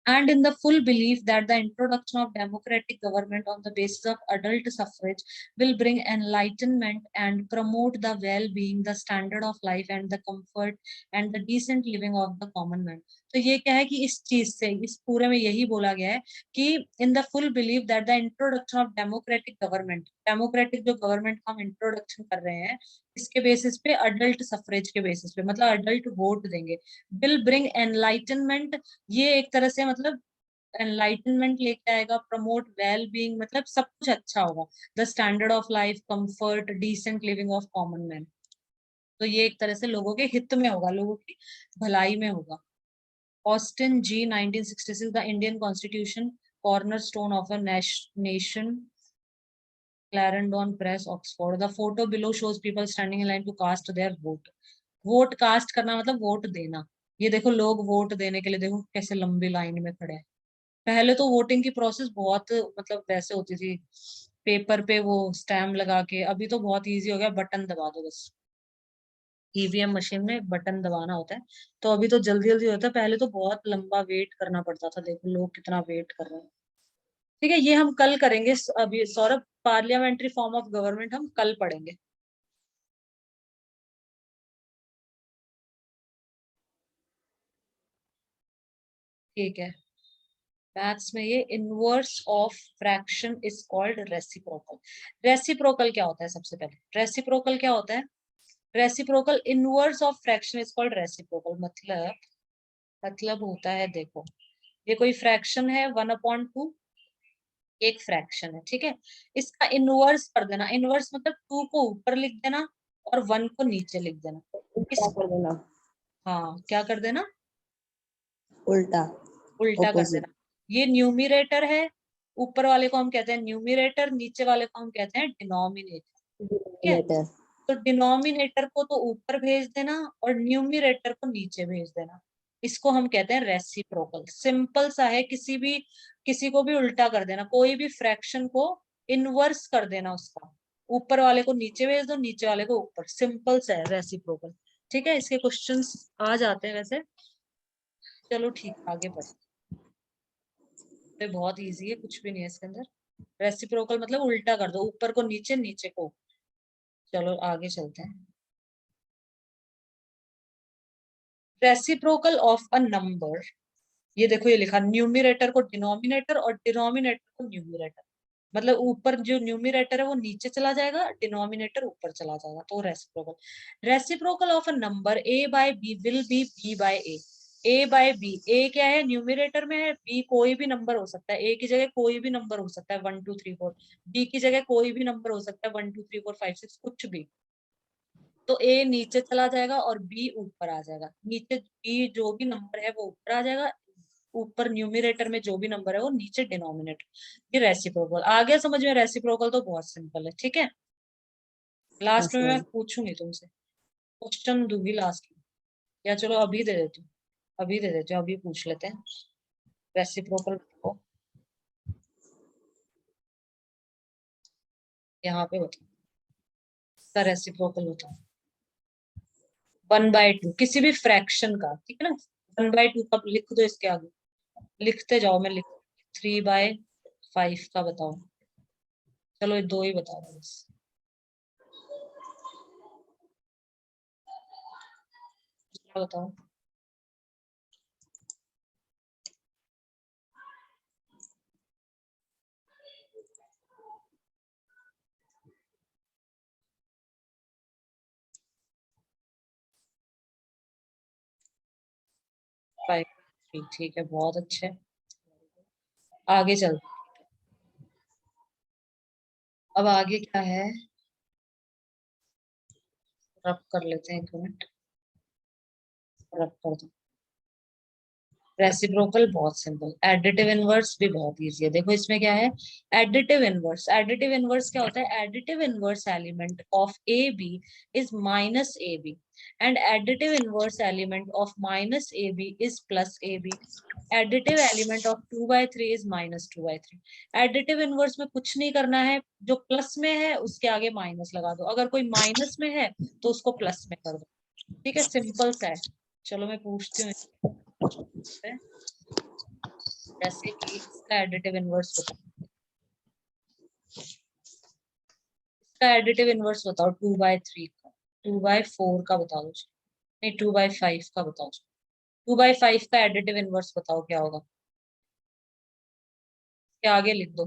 And in the full belief that the introduction of democratic government on the basis of adult suffrage will bring enlightenment and promote the well-being, the standard of life and the comfort and the decent living of the common man. तो ये क्या है कि इस चीज से, इस पूरे में यही बोला गया है कि in the full belief that the introduction of democratic government, democratic जो गवर्नमेंट हम इंट्रोडक्शन कर रहे हैं, इसके बेसिस पे, अडल्ट सफरेज के बेसिस पे, मतलब अडल्ट वोट देंगे, विल ब्रिंग एनलाइटनमेंट, ये एक तरह से मतलब एनलाइटनमेंट लेके आएगा, प्रमोट वेल बीइंग मतलब सब कुछ अच्छा होगा, the standard of life, comfort, decent living of common man. तो ये एक तरह से लोगों के हित में होगा, लोगों की भलाई में होगा। Austin G 1966, the Indian constitution corner stone of a nation, Clarendon Press, Oxford. The photo below shows people standing in line to cast their vote. Vote cast करना मतलब वोट देना। ये देखो लोग वोट देने के लिए देखो कैसे लंबी लाइन में खड़े हैं। पहले तो वोटिंग की प्रोसेस बहुत मतलब वैसे होती थी, पेपर पे वो स्टैम्प लगा के, अभी तो बहुत इजी हो गया, बटन दबा दो बस। ईवीएम मशीन में बटन दबाना होता है, तो अभी तो जल्दी जल्दी होता है, पहले तो बहुत लंबा वेट करना पड़ता था, देखो लोग कितना वेट कर रहे हैं। ठीक है, ये हम कल करेंगे, अभी Saurabh parliamentary form of government हम कल पढ़ेंगे। ठीक है, मैथ्स में ये inverse of fraction is called reciprocal. Reciprocal क्या होता है, सबसे पहले रेसिप्रोकल क्या होता है? Reciprocal, inverse of fraction is called reciprocal, मतलब होता है, देखो ये कोई फ्रैक्शन है 1/2, एक फ्रैक्शन है, ठीक है, इसका इनवर्स कर देना, इनवर्स मतलब 2 को ऊपर लिख देना और 1 को नीचे लिख देना। उल्टा इस, कर देना, हाँ क्या कर देना? उल्टा, उल्टा कर ऑपोजिट। देना। ये न्यूमिरेटर है, ऊपर वाले को हम कहते हैं न्यूमिरेटर, नीचे वाले को हम कहते हैं डिनोमिनेटर, ठीक है। डिनोमिनेटर। तो डिनोमिनेटर को तो ऊपर भेज देना और न्यूमिरेटर को नीचे भेज देना, इसको हम कहते हैं रेसिप्रोकल। सिंपल सा है, किसी को भी उल्टा कर देना, कोई भी फ्रैक्शन को इनवर्स कर देना, उसका ऊपर वाले को नीचे भेज दो, नीचे वाले को ऊपर, सिंपल सा है रेसिप्रोकल। ठीक है, इसके क्वेश्चंस आ जाते हैं वैसे। चलो ठीक है, आगे बढ़े, तो बहुत इजी है, कुछ भी नहीं है इसके अंदर। रेसिप्रोकल मतलब उल्टा कर दो, ऊपर को नीचे, नीचे को ऊपर। चलो आगे चलते हैं। रेसिप्रोकल ऑफ अ नंबर, ये देखो ये लिखा, न्यूमिरेटर को डिनोमिनेटर और डिनोमिनेटर को न्यूमिरेटर, मतलब ऊपर जो न्यूमिरेटर है वो नीचे चला जाएगा, डिनोमिनेटर ऊपर चला जाएगा, तो reciprocal. Reciprocal of a number a by b will be b by a. A by b, a क्या है, न्यूमिरेटर में है, बी कोई भी नंबर हो सकता है, ए की जगह कोई भी नंबर हो सकता है 1 2 3 4, बी की जगह कोई भी नंबर हो सकता है 1 2 3 4 5 6, कुछ भी। तो ए नीचे चला जाएगा और बी ऊपर आ जाएगा, नीचे बी जो भी नंबर है वो ऊपर आ जाएगा, ऊपर न्यूमिरेटर में जो भी नंबर है वो नीचे डिनोमिनेटर। ये रेसिप्रोकल आ गया समझ में। रेसिप्रोकल तो बहुत सिंपल है, ठीक है। लास्ट यस में मैं मैम। पूछूंगी तुमसे, क्वेश्चन दूंगी लास्ट में, या चलो अभी दे देती हूँ, अभी दे देती हूँ, अभी पूछ लेते हैं। रेसिप्रोकल को यहाँ पे बताओ, इसका रेसिप्रोकल बताओ। 1/2 किसी भी फ्रैक्शन का, ठीक है ना। 1/2 का लिख दो इसके आगे, लिखते जाओ, मैं लिख। 3/5 का बताओ। चलो ये दो ही बता दो बस। क्या बताओ। 5, ठीक है, बहुत अच्छे। आगे चल, अब आगे क्या है, रब कर लेते हैं, एक मिनट, रब कर दो। रेसिप्रोकल बहुत सिंपल, एडिटिव इनवर्स भी बहुत इजी है। देखो इसमें क्या है, एडिटिव इनवर्स। एडिटिव इनवर्स क्या होता है, additive inverse element of A B is minus A B, and additive inverse element of minus A B is plus A B. Additive element of 2/3 is -2/3। Additive inverse में कुछ नहीं करना है, जो plus में है उसके आगे माइनस लगा दो, अगर कोई माइनस में है तो उसको प्लस में कर दो, ठीक है, सिंपल सा है। चलो मैं पूछती हूँ, जैसे कि इसका एडिटिव इनवर्स बताओ, इसका एडिटिव इनवर्स बताओ 2/3 का, 2/4 का बता दो, नहीं 2/5 का बताओ। 2/5 का एडिटिव इनवर्स बताओ क्या होगा, क्या आगे लिख दो।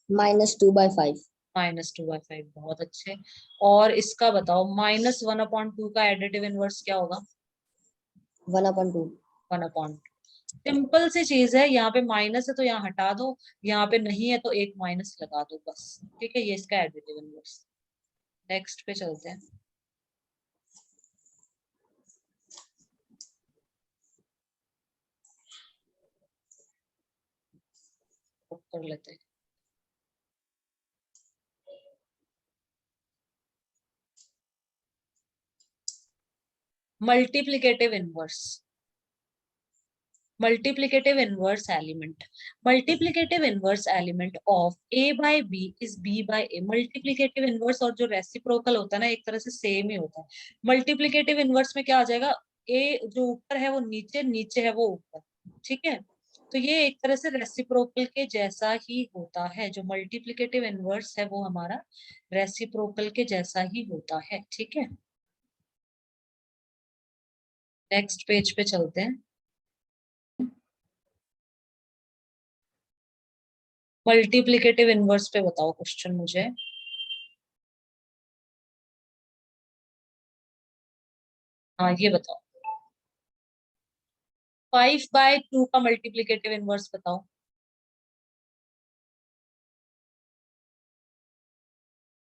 -2/5। -2/5, बहुत अच्छे। और इसका बताओ -1/2 का एडिटिव इनवर्स क्या होगा। 1/2। 1/2। सिंपल सी चीज है, यहाँ पे माइनस है तो यहाँ हटा दो, यहाँ पे नहीं है तो एक माइनस लगा दो बस, ठीक है, ये इसका एडिटिव इनवर्स। नेक्स्ट पे चलते हैं। कर लेते हैं multiplicative inverse. multiplicative inverse element, multiplicative inverse element of a by b is b by a। multiplicative inverse और जो reciprocal होता है ना, एक तरह से सेम ही होता है। multiplicative inverse में क्या आ जाएगा, a जो ऊपर है वो नीचे, नीचे है वो ऊपर, ठीक है। तो ये एक तरह से रेसिप्रोकल के जैसा ही होता है, जो मल्टीप्लिकेटिव इनवर्स है वो हमारा रेसिप्रोकल के जैसा ही होता है, ठीक है। नेक्स्ट पेज पे चलते हैं। मल्टीप्लिकेटिव इनवर्स पे बताओ क्वेश्चन मुझे। हाँ ये बताओ, 5/2 का मल्टीप्लिकेटिव इनवर्स बताओ।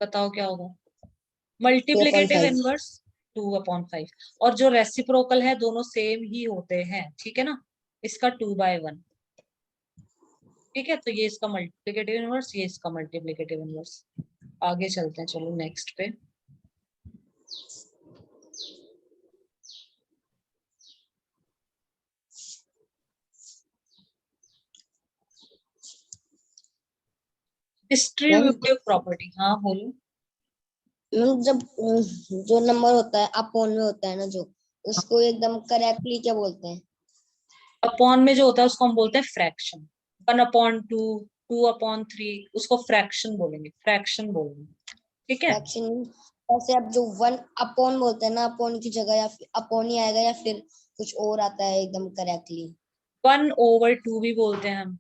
बताओ क्या होगा, 4.5। Multiplicative inverse 2/5। और जो रेसिप्रोकल है दोनों सेम ही होते हैं, ठीक है ना। इसका 2/1, ठीक है। तो ये इसका मल्टीप्लिकेटिव इनवर्स, ये इसका मल्टीप्लिकेटिव इनवर्स। आगे चलते हैं, चलो नेक्स्ट पे। मैम डिस्ट्रीब्यूटिव प्रॉपर्टी, हाँ बोलो। मैम जब जो नंबर होता है अपॉन में होता है ना, जो उसको एकदम करेक्टली क्या बोलते हैं? अपॉन में जो होता है उसको हम बोलते हैं फ्रैक्शन। 1/2, 2/3, उसको फ्रैक्शन बोलेंगे, फ्रैक्शन बोलेंगे, ठीक है। फ्रैक्शन। ऐसे अब जो 1/, बोलते हैं ना, अपॉन की जगह या फिर अपॉन ही आएगा, या फिर कुछ और आता है एकदम करेक्टली? 1/2 भी बोलते हैं हम।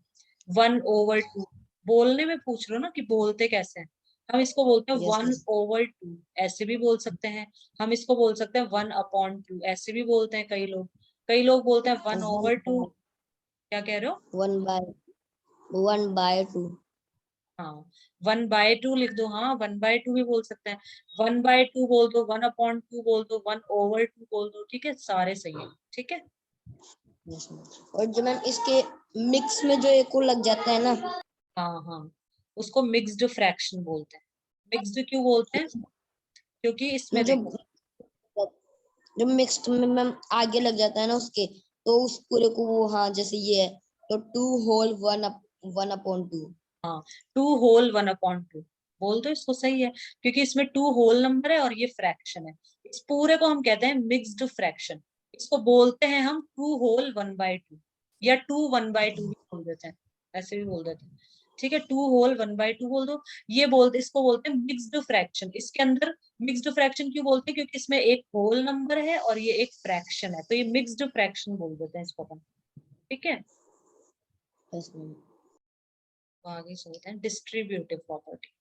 1/2 बोलने में पूछ रहे हो ना कि बोलते कैसे हैं। हम इसको बोलते हैं yes one ma'am. Over two ऐसे भी बोल सकते हैं। हम इसको बोल सकते हैं 1/2 ऐसे भी बोलते हैं कई लोग। कई लोग बोलते हैं तो 1/2। क्या कह रहे हो। 1/2। हाँ, 1/2 लिख दो, हाँ 1/2 भी बोल सकते हैं। 1/2 बोल दो, 1/2 बोल दो, 1/2 बोल दो, ठीक है, सारे सही है, ठीक है। Yes, ma'am. और जो मैम इसके मिक्स में जो एक और लग जाता है ना, हाँ हाँ, उसको मिक्स्ड फ्रैक्शन बोलते हैं। मिक्स्ड क्यों बोलते हैं? क्योंकि इसमें जो देखो, जो मिक्स्ड में मैम आगे लग जाता है ना उसके, तो उस पूरे को वो, हाँ जैसे ये है, तो 2 होल 1 अपॉन 2। हाँ, 2 होल 1/2 बोल दो इसको, सही है, क्योंकि इसमें 2 होल नंबर है और ये फ्रैक्शन है। इस पूरे को हम कहते हैं मिक्स्ड फ्रैक्शन। इसको बोलते हैं हम 2 होल 1/2, या 2 1/2 भी बोल देते हैं, ऐसे भी बोल देते हैं। ठीक है, 2 होल 1/2 बोल दो। ये बोलते, इसको बोलते हैं मिक्स्ड फ्रैक्शन। इसके अंदर मिक्स्ड फ्रैक्शन क्यों बोलते हैं? क्योंकि इसमें एक होल नंबर है और ये एक फ्रैक्शन है, तो ये मिक्स्ड फ्रैक्शन बोल देते हैं इसको अपन। ठीक है, यस मैम। तो आगे चलते हैं। डिस्ट्रीब्यूटिव प्रॉपर्टी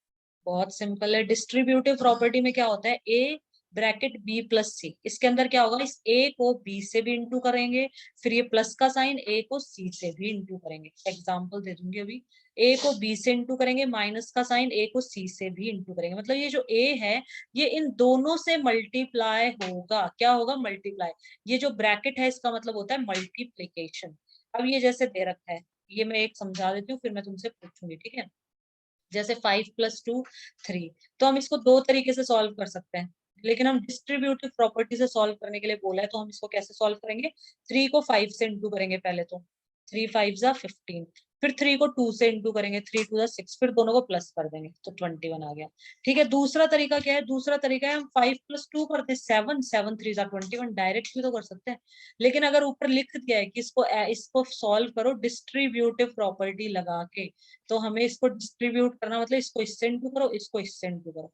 बहुत सिंपल है। डिस्ट्रीब्यूटिव प्रॉपर्टी में क्या होता है? ए ब्रैकेट बी प्लस सी, इसके अंदर क्या होगा? इस ए को बी से भी इंटू करेंगे, फिर ये प्लस का साइन ए को सी से भी इंटू करेंगे। एग्जांपल दे दूंगी अभी। ए को बी से इंटू करेंगे, माइनस का साइन ए को सी से भी इंटू करेंगे। मतलब ये जो ए है, ये इन दोनों से मल्टीप्लाई होगा। क्या होगा? मल्टीप्लाई। ये जो ब्रैकेट है इसका मतलब होता है मल्टीप्लीकेशन। अब ये जैसे दे रखा है, ये मैं एक समझा देती हूँ, फिर मैं तुमसे पूछूंगी, ठीक है? जैसे 5 + 2 3, तो हम इसको दो तरीके से सॉल्व कर सकते हैं, लेकिन हम डिस्ट्रीब्यूटिव प्रॉपर्टी से सॉल्व करने के लिए बोला है, तो हम इसको कैसे सॉल्व करेंगे? 3 को 5 से इंटू करेंगे पहले तो, 3 5 = 15। फिर 3 को 2 से इंटू करेंगे, 3 2 = 6, फिर दोनों को प्लस कर देंगे तो 21 आ गया। ठीक है, दूसरा तरीका क्या है? दूसरा तरीका है हम 5 + 2 करते हैं 7, 7 3 = 21, डायरेक्ट भी तो कर सकते हैं। लेकिन अगर ऊपर लिख दिया है कि इसको सॉल्व करो डिस्ट्रीब्यूटिव प्रॉपर्टी लगा के, तो हमें इसको डिस्ट्रीब्यूट करना मतलब इसको इससे इंटू करो, इसको इससे इंटू करो,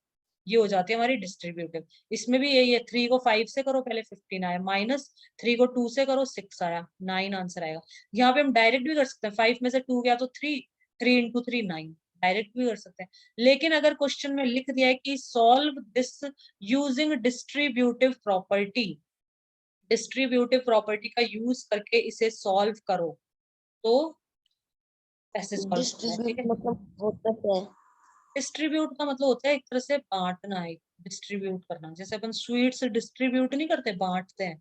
ये हो जाती है हमारी डिस्ट्रीब्यूटिव। इसमें भी यही है, 3 को 5 से करो पहले 15 आया, माइनस 3 को 2 से करो 6 आया, 9 आंसर आएगा। यहाँ पे हम डायरेक्ट भी कर सकते हैं, 5 में से 2 गया तो 3, 3 × 3 9, डायरेक्ट भी कर सकते हैं। लेकिन अगर क्वेश्चन में लिख दिया है कि solve this using distributive property, distributive property का यूज करके इसे सॉल्व करो, तो ऐसे सॉल्व करना है। ठीक डिस्ट्रीब्यूट है, मतलब होता क्या है? डिस्ट्रीब्यूट का मतलब होता है एक तरह से बांटना है, डिस्ट्रीब्यूट करना। जैसे अपन स्वीट्स डिस्ट्रीब्यूट नहीं करते, बांटते हैं,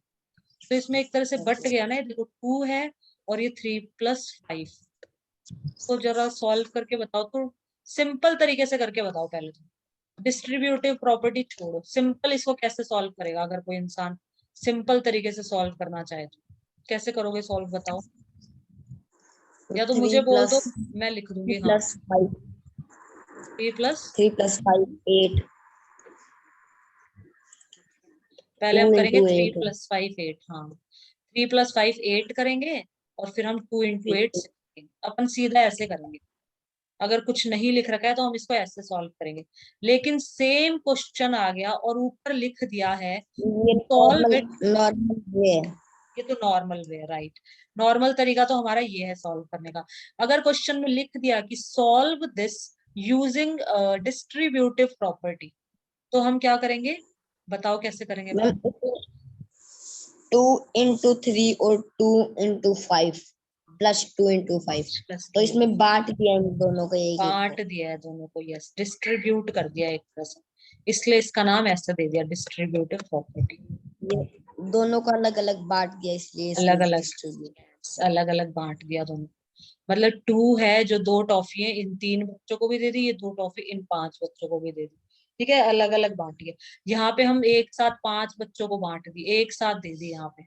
तो इसमें एक तरह से बट गया ना। ये देखो 2 है और ये 3 + 5, तो जरा सॉल्व करके बताओ, तो सिंपल तरीके से करके बताओ पहले तो। डिस्ट्रीब्यूटिव प्रॉपर्टी छोड़ो, सिंपल इसको कैसे सॉल्व करेगा? अगर कोई इंसान सिंपल तरीके से सॉल्व करना चाहे तो कैसे करोगे सॉल्व, बताओ? या तो थ्री मुझे बोल प्लस दो, मैं लिख दूंगी। हाँ, प्लस फाइव 3 + 3 + 5 8, पहले टू हम करेंगे इंटू 3 एट + 5 8। हाँ, 3 + 5 8 करेंगे, और फिर हम 2 × 8 16। अपन सीधा ऐसे करेंगे। अगर कुछ नहीं लिख रखा है तो हम इसको ऐसे सॉल्व करेंगे। लेकिन सेम क्वेश्चन आ गया और ऊपर लिख दिया है ये solve normal it, normal way है। ये तो नॉर्मल वे है, राइट। नॉर्मल तरीका तो हमारा ये है सॉल्व करने का। अगर क्वेश्चन में लिख दिया कि solve this using distributive property, तो हम क्या करेंगे? बताओ कैसे करेंगे फिर? मैम 2 × 3 और 2 × 5 +2 × 5, प्लस तो 2, इसमें बांट दिया इन दोनों को एक एक बांट को। दिया है दोनों को, यस, डिस्ट्रीब्यूट कर दिया एक तरह से, इसलिए इसका नाम ऐसा दे दिया, डिस्ट्रीब्यूटिव प्रॉपर्टी। ये दोनों को अलग अलग बांट दिया, इसलिए अलग इसमें अलग, डिस्ट्रीब्यूट। अलग अलग बांट दिया दोनों। मतलब 2 है जो 2 टॉफी है, इन 3 बच्चों को भी दे दी, ये 2 टॉफी इन 5 बच्चों को भी दे दी। ठीक है, अलग अलग बांटी है। यहाँ पे हम एक साथ 5 बच्चों को बांट दी, एक साथ दे दी। यहाँ पे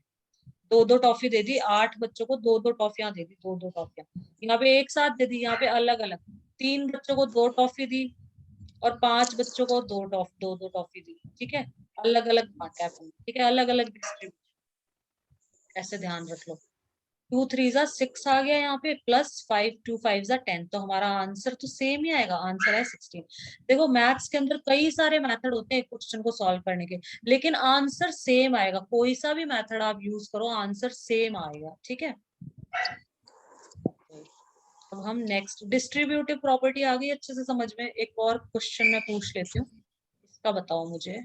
2 2 टॉफी दे दी, 8 बच्चों को 2 2 टॉफियां दे दी, 2 2 टॉफियां। यहाँ पे एक साथ दे दी, यहाँ पे अलग अलग। 3 बच्चों को 2 टॉफी दी, और 5 बच्चों को 2 2 टॉफी दी। ठीक है, अलग अलग बांटा है अपन, ठीक है, अलग अलग डिस्ट्रीब्यूट, ऐसे ध्यान रख लो। 2 3 = 6 आ गया यहाँ पे, +5 2 5 = 10, तो हमारा आंसर तो सेम ही आएगा, आंसर है 16। देखो मैथ्स के अंदर कई सारे मेथड होते हैं क्वेश्चन को सॉल्व करने के, लेकिन आंसर सेम आएगा। कोई सा भी मेथड आप यूज करो, आंसर सेम आएगा। ठीक है, अब हम नेक्स्ट, डिस्ट्रीब्यूटिव प्रॉपर्टी आ गई अच्छे से समझ में। एक और क्वेश्चन मैं पूछ लेती हूँ, इसका बताओ मुझे,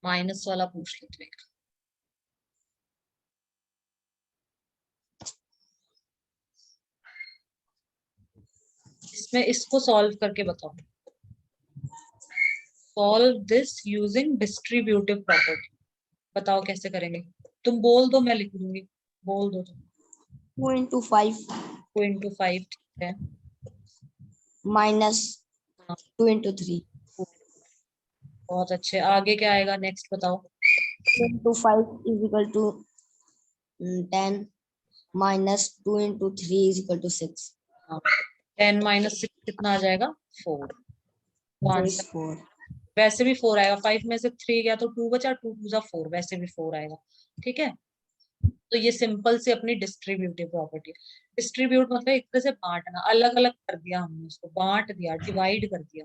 माइनस वाला पूछ लेती हूँ एक। इसमें इसको सॉल्व करके बताओ, solve this using distributive property, बताओ कैसे करेंगे? तुम बोल दो, मैं लिख दूंगी। बोल दो तुम। 2 into 5 2 into 5 ठीक है। minus हाँ, 2 into 3. बहुत अच्छे। आगे क्या आएगा, नेक्स्ट बताओ। 2 into 5 is equal to 10 minus 2 into 3 is equal to 6. हाँ, 10 माइनस 6 कितना आ जाएगा, 4। तो So आंसर it's 4. वैसे भी 4 आएगा, 5 में से 3 गया तो 2 बचा, 2 टू जा 4, वैसे भी 4 आएगा। ठीक है, तो ये सिंपल से अपनी डिस्ट्रीब्यूटिव प्रॉपर्टी। डिस्ट्रीब्यूट मतलब एक तरह से बांटना, अलग अलग कर दिया हमने, उसको बांट दिया, डिवाइड कर दिया।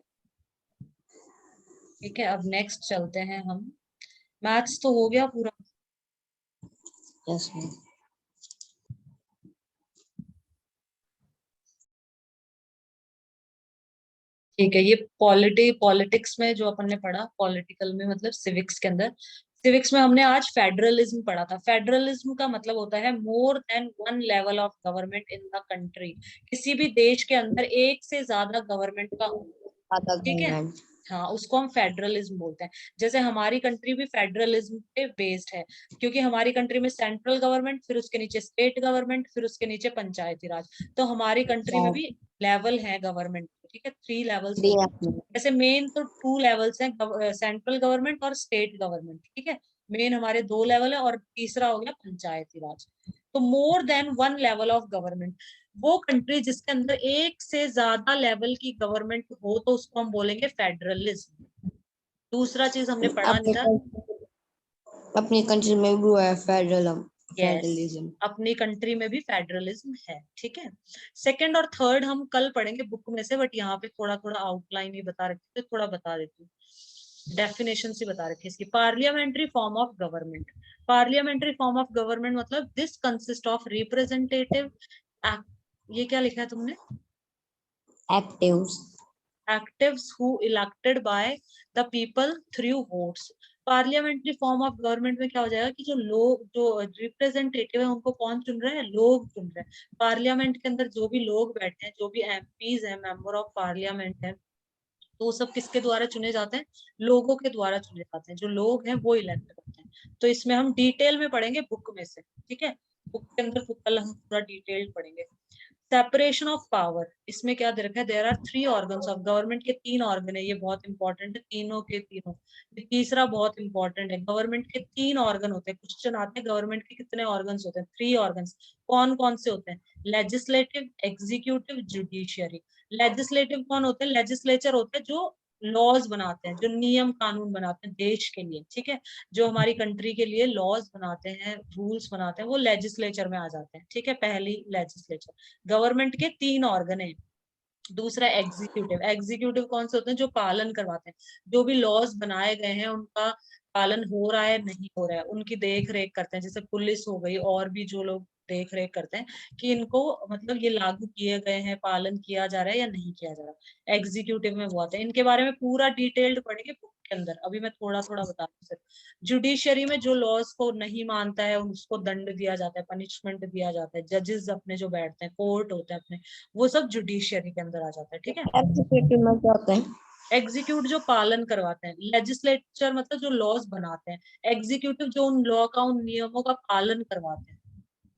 ठीक है, अब नेक्स्ट चलते हैं हम। मैथ्स तो हो गया पूरा। Yes, ma'am. ठीक है, ये पॉलिटिक्स में जो अपन ने पढ़ा, पॉलिटिकल में मतलब सिविक्स के अंदर, सिविक्स में हमने आज फेडरलिज्म पढ़ा था। फेडरलिज्म का मतलब होता है मोर than one level of government in the country. किसी भी देश के अंदर एक से ज्यादा गवर्नमेंट का हो। Other ठीक है, government. हाँ, उसको हम फेडरलिज्म बोलते हैं। जैसे हमारी कंट्री भी फेडरलिज्म पे बेस्ड है, क्योंकि हमारी कंट्री में सेंट्रल गवर्नमेंट, फिर उसके नीचे स्टेट गवर्नमेंट, फिर उसके नीचे पंचायती राज। तो हमारी कंट्री में Five. भी लेवल है गवर्नमेंट। ठीक है, 3 लेवल्स 3 होते हैं। actually. जैसे मेन तो 2 लेवल्स हैं, सेंट्रल गवर्नमेंट और स्टेट गवर्नमेंट। ठीक है, मेन हमारे 2 लेवल है, और तीसरा हो गया पंचायती राज। तो मोर than one level of government, वो कंट्री जिसके अंदर एक से ज्यादा लेवल की गवर्नमेंट हो, तो उसको हम बोलेंगे फेडरलिज्म। दूसरा चीज हमने पढ़ा नहीं अपने था। अपनी कंट्री में भी हुआ है यस, फेडरलिज्म. अपनी कंट्री में भी फेडरलिज्म है। ठीक है, सेकंड और थर्ड हम कल पढ़ेंगे बुक में से, बट यहाँ पे थोड़ा थोड़ा आउटलाइन ही बता रखी, तो थोड़ा बता देती हूँ। डेफिनेशन से बता रखी है इसकी। Parliamentary form of government. Parliamentary form of government मतलब दिस कंसिस्ट ऑफ रिप्रेजेंटेटिव, ये क्या लिखा है तुमने, actives. actives who elected by the people through votes। Parliamentary form of government में क्या हो जाएगा कि जो लोग, जो रिप्रेजेंटेटिव है, उनको कौन चुन रहे हैं, लोग चुन रहे हैं। पार्लियामेंट के अंदर जो भी लोग बैठे हैं, जो भी एमपीज हैं, मेंबर ऑफ पार्लियामेंट है, तो वो सब किसके द्वारा चुने जाते हैं, लोगों के द्वारा चुने जाते हैं। जो लोग हैं वो इलेक्ट करते हैं। तो इसमें हम डिटेल में पढ़ेंगे बुक में से। ठीक है, बुक के अंदर कल हम पूरा डिटेल पढ़ेंगे। सेपरेशन ऑफ पावर, इसमें क्या दे रखा है, there are 3 organs of government के 3 ऑर्गन है, ये बहुत इंपॉर्टेंट है, तीनों के तीनों। ये तीसरा बहुत इंपॉर्टेंट है, गवर्नमेंट के 3 ऑर्गन होते हैं। क्वेश्चन आते हैं गवर्नमेंट के कितने ऑर्गन्स होते हैं, 3 ऑर्गन्स। कौन कौन से होते हैं, लेजिस्लेटिव, एग्जीक्यूटिव, जुडिशियरी। लेजिस्लेटिव कौन होते हैं, लेजिस्लेचर होते हैं जो लॉज बनाते हैं, जो नियम कानून बनाते हैं देश के लिए। ठीक है, जो हमारी कंट्री के लिए लॉज बनाते हैं, रूल्स बनाते हैं, वो लेजिस्लेचर में आ जाते हैं। ठीक है, पहली लेजिस्लेचर। गवर्नमेंट के 3 ऑर्गन है। दूसरा एग्जीक्यूटिव, एग्जीक्यूटिव कौन से होते हैं, जो पालन करवाते हैं, जो भी लॉज बनाए गए हैं उनका पालन हो रहा है नहीं हो रहा है, उनकी देख रेख करते हैं। जैसे पुलिस हो गई, और भी जो लोग देख रेख करते हैं कि इनको मतलब ये लागू किए गए हैं, पालन किया जा रहा है या नहीं किया जा रहा। एग्जीक्यूटिव में वो आते हैं। इनके बारे में पूरा डिटेल्ड पढ़ेंगे बुक के अंदर, अभी मैं थोड़ा थोड़ा बता रही हूँ। जुडिशरी में जो लॉज को नहीं मानता है उसको दंड दिया जाता है, पनिशमेंट दिया जाता है। जजेस अपने जो बैठते हैं, कोर्ट होते हैं अपने, वो सब जुडिशियरी के अंदर आ जाता है। ठीक है, एग्जीक्यूटिव में क्या होता है? एग्जीक्यूट जो पालन करवाते हैं, लेजिस्लेचर मतलब जो लॉज बनाते हैं, एग्जीक्यूटिव जो उन लॉ का, उन नियमों का पालन करवाते हैं,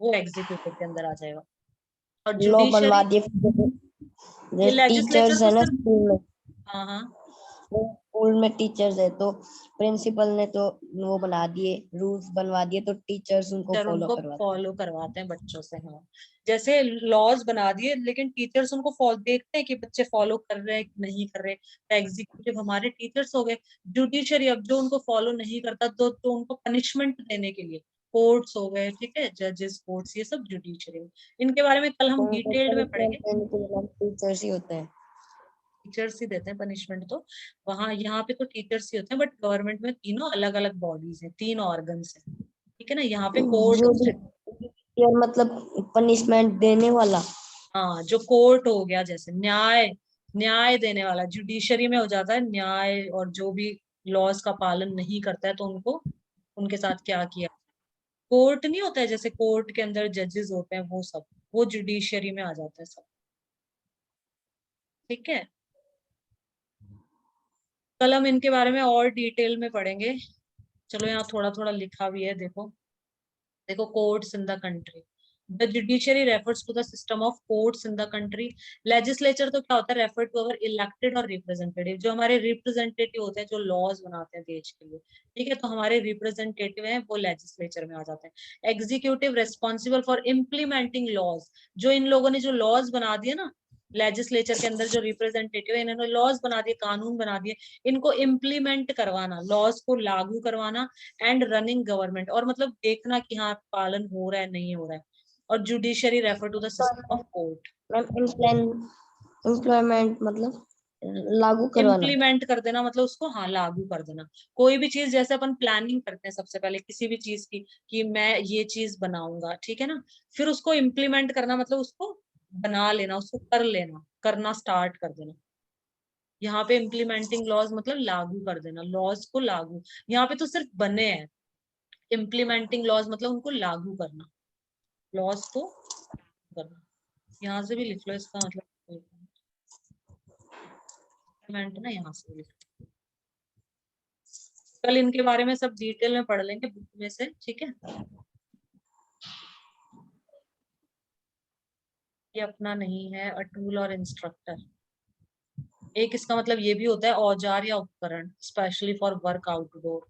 वो एग्जीक्यूटिव के अंदर आ जाएगा। और लॉ बनवा जुडिशरी, दिए, ये जैसे लेजिस्लेचर टीचर्स तो है ना सिर्फ, स्कूल में, हाँ हाँ, स्कूल में टीचर्स है तो प्रिंसिपल ने तो वो बना दिए, रूल्स बनवा दिए, तो टीचर्स उनको टीचर फॉलो उनको करवाते हैं. फॉलो करवाते हैं बच्चों से। हाँ, जैसे लॉज बना दिए, लेकिन टीचर्स उनको फॉलो देखते हैं कि बच्चे फॉलो कर रहे हैं कि नहीं कर रहे। तो एग्जीक्यूटिव हमारे टीचर्स हो गए। जुडिशरी अब जो उनको फॉलो नहीं करता, तो उनको पनिशमेंट देने के लिए कोर्ट्स हो गए। ठीक है, जजेस, कोर्ट्स, ये सब जुडिशरी में। इनके बारे में कल तो हम उनको डिटेल्ड में पनिशमेंट पढ़ेंगे। देने के लिए टीचर्स ही होते हैं. टीचर्स ही देते हैं पनिशमेंट तो, वहां यहाँ पे तो टीचर्स ही होते हैं, बट गवर्नमेंट में तीनों अलग अलग बॉडीज हैं, 3 ऑर्गन्स हैं। ठीक है ना, यहाँ पे जो कोर्ट, मतलब पनिशमेंट देने वाला. हाँ, जो कोर्ट हो गया, जैसे न्याय, न्याय देने वाला जुडिशरी में हो जाता है न्याय। और जो भी लॉज का पालन नहीं करता है, तो उनको, उनके साथ क्या किया। कोर्ट नहीं होता है, जैसे कोर्ट के अंदर जजेस होते हैं, वो सब, वो जुडिशरी में आ जाता है सब। ठीक है, कल हम इनके बारे में और डिटेल में पढ़ेंगे। चलो, यहाँ थोड़ा थोड़ा लिखा भी है, देखो। देखो courts in the country, the judiciary refers to the system of courts in the country. Legislature तो क्या होता है, रेफर टू अवर इलेक्टेड और रिप्रेजेंटेटिव, जो हमारे रिप्रेजेंटेटिव होते हैं, जो लॉज बनाते हैं देश के लिए, ठीक है, तो हमारे रिप्रेजेंटेटिव हैं वो लेजिस्लेचर में आ जाते हैं। Executive responsible for implementing laws, जो इन लोगों ने जो लॉज बना दिए ना लेजिस्लेचर के अंदर, जो रिप्रेजेंटेटिव है इन्होंने लॉज बना दिए, कानून बना दिए, इनको इम्प्लीमेंट करवाना, लॉज को लागू करवाना, एंड रनिंग गवर्नमेंट, और मतलब देखना कि हाँ पालन हो रहा है नहीं हो रहा है। और judiciary refer to the system of court. Ma'am employment मतलब लागू करवाना। इम्प्लीमेंट कर देना मतलब उसको हाँ लागू कर देना। कोई भी चीज जैसे अपन प्लानिंग करते हैं सबसे पहले किसी भी चीज की, कि मैं ये चीज बनाऊंगा, ठीक है ना, फिर उसको इम्प्लीमेंट करना मतलब उसको बना लेना, उसको कर लेना, करना स्टार्ट कर देना। यहाँ पे इम्प्लीमेंटिंग लॉज मतलब लागू कर देना, लॉज को लागू, यहाँ पे तो सिर्फ बने हैं। इम्प्लीमेंटिंग लॉज मतलब उनको लागू करना, लॉज को करना। यहाँ से भी लिख लो इसका मतलब, इम्प्लीमेंट ना यहाँ से भी लिख लो। कल इनके बारे में सब डिटेल में पढ़ लेंगे बुक में से, ठीक है। ये अपना नहीं है, अ टूल और इंस्ट्रक्टर। एक इसका मतलब ये भी होता है औजार या उपकरण, specially for work outdoor.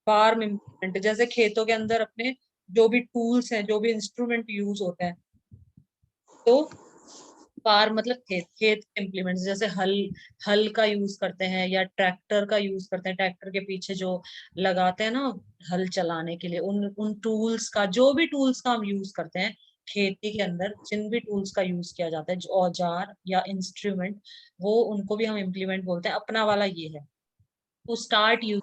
Farm implement, जैसे खेतों के अंदर अपने जो भी टूल्स हैं, जो भी इंस्ट्रूमेंट यूज होते हैं, तो फार्म मतलब खेत, खेत इम्प्लीमेंट, जैसे हल, हल का यूज करते हैं या ट्रैक्टर का यूज करते हैं, ट्रैक्टर के पीछे जो लगाते हैं ना हल चलाने के लिए, उन उन टूल्स का, जो भी टूल्स का हम यूज करते हैं खेती के अंदर, जिन भी टूल्स का यूज किया जाता है, जो औजार या इंस्ट्रूमेंट, वो उनको भी हम इम्प्लीमेंट बोलते हैं। अपना वाला ये है टू स्टार्ट यूज,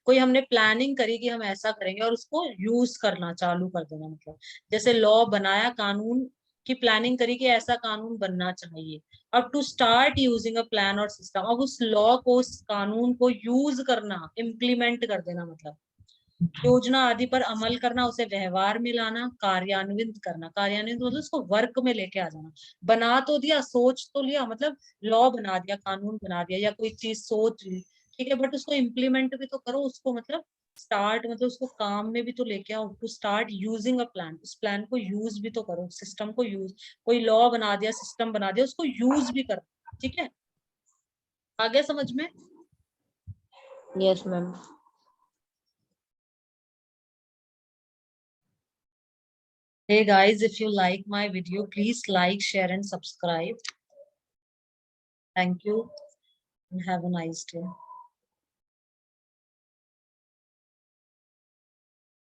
कोई हमने प्लानिंग करी कि हम ऐसा करेंगे और उसको यूज करना चालू कर देना, मतलब जैसे लॉ बनाया, कानून की प्लानिंग करी कि ऐसा कानून बनना चाहिए, और to start using a plan or system, अब उस लॉ को, उस कानून को यूज करना, इम्प्लीमेंट कर देना, मतलब योजना आदि पर अमल करना, उसे व्यवहार में लाना, कार्यान्वित करना, कार्यान्वित मतलब उसको वर्क में लेके आ जाना। बना तो दिया, सोच तो लिया, मतलब लॉ बना दिया, कानून बना दिया, या कोई चीज सोच ली, ठीक है, बट उसको इम्प्लीमेंट भी तो करो, उसको मतलब स्टार्ट, मतलब उसको काम में भी तो लेके आओ, to start using a plan, उस प्लान को यूज भी तो करो, सिस्टम को यूज, कोई लॉ बना दिया, सिस्टम बना दिया, उसको यूज भी करो, ठीक है। आगे समझ में। Yes ma'am. Hey guys, if you like my video, please like, share and subscribe. Thank you and have a nice day.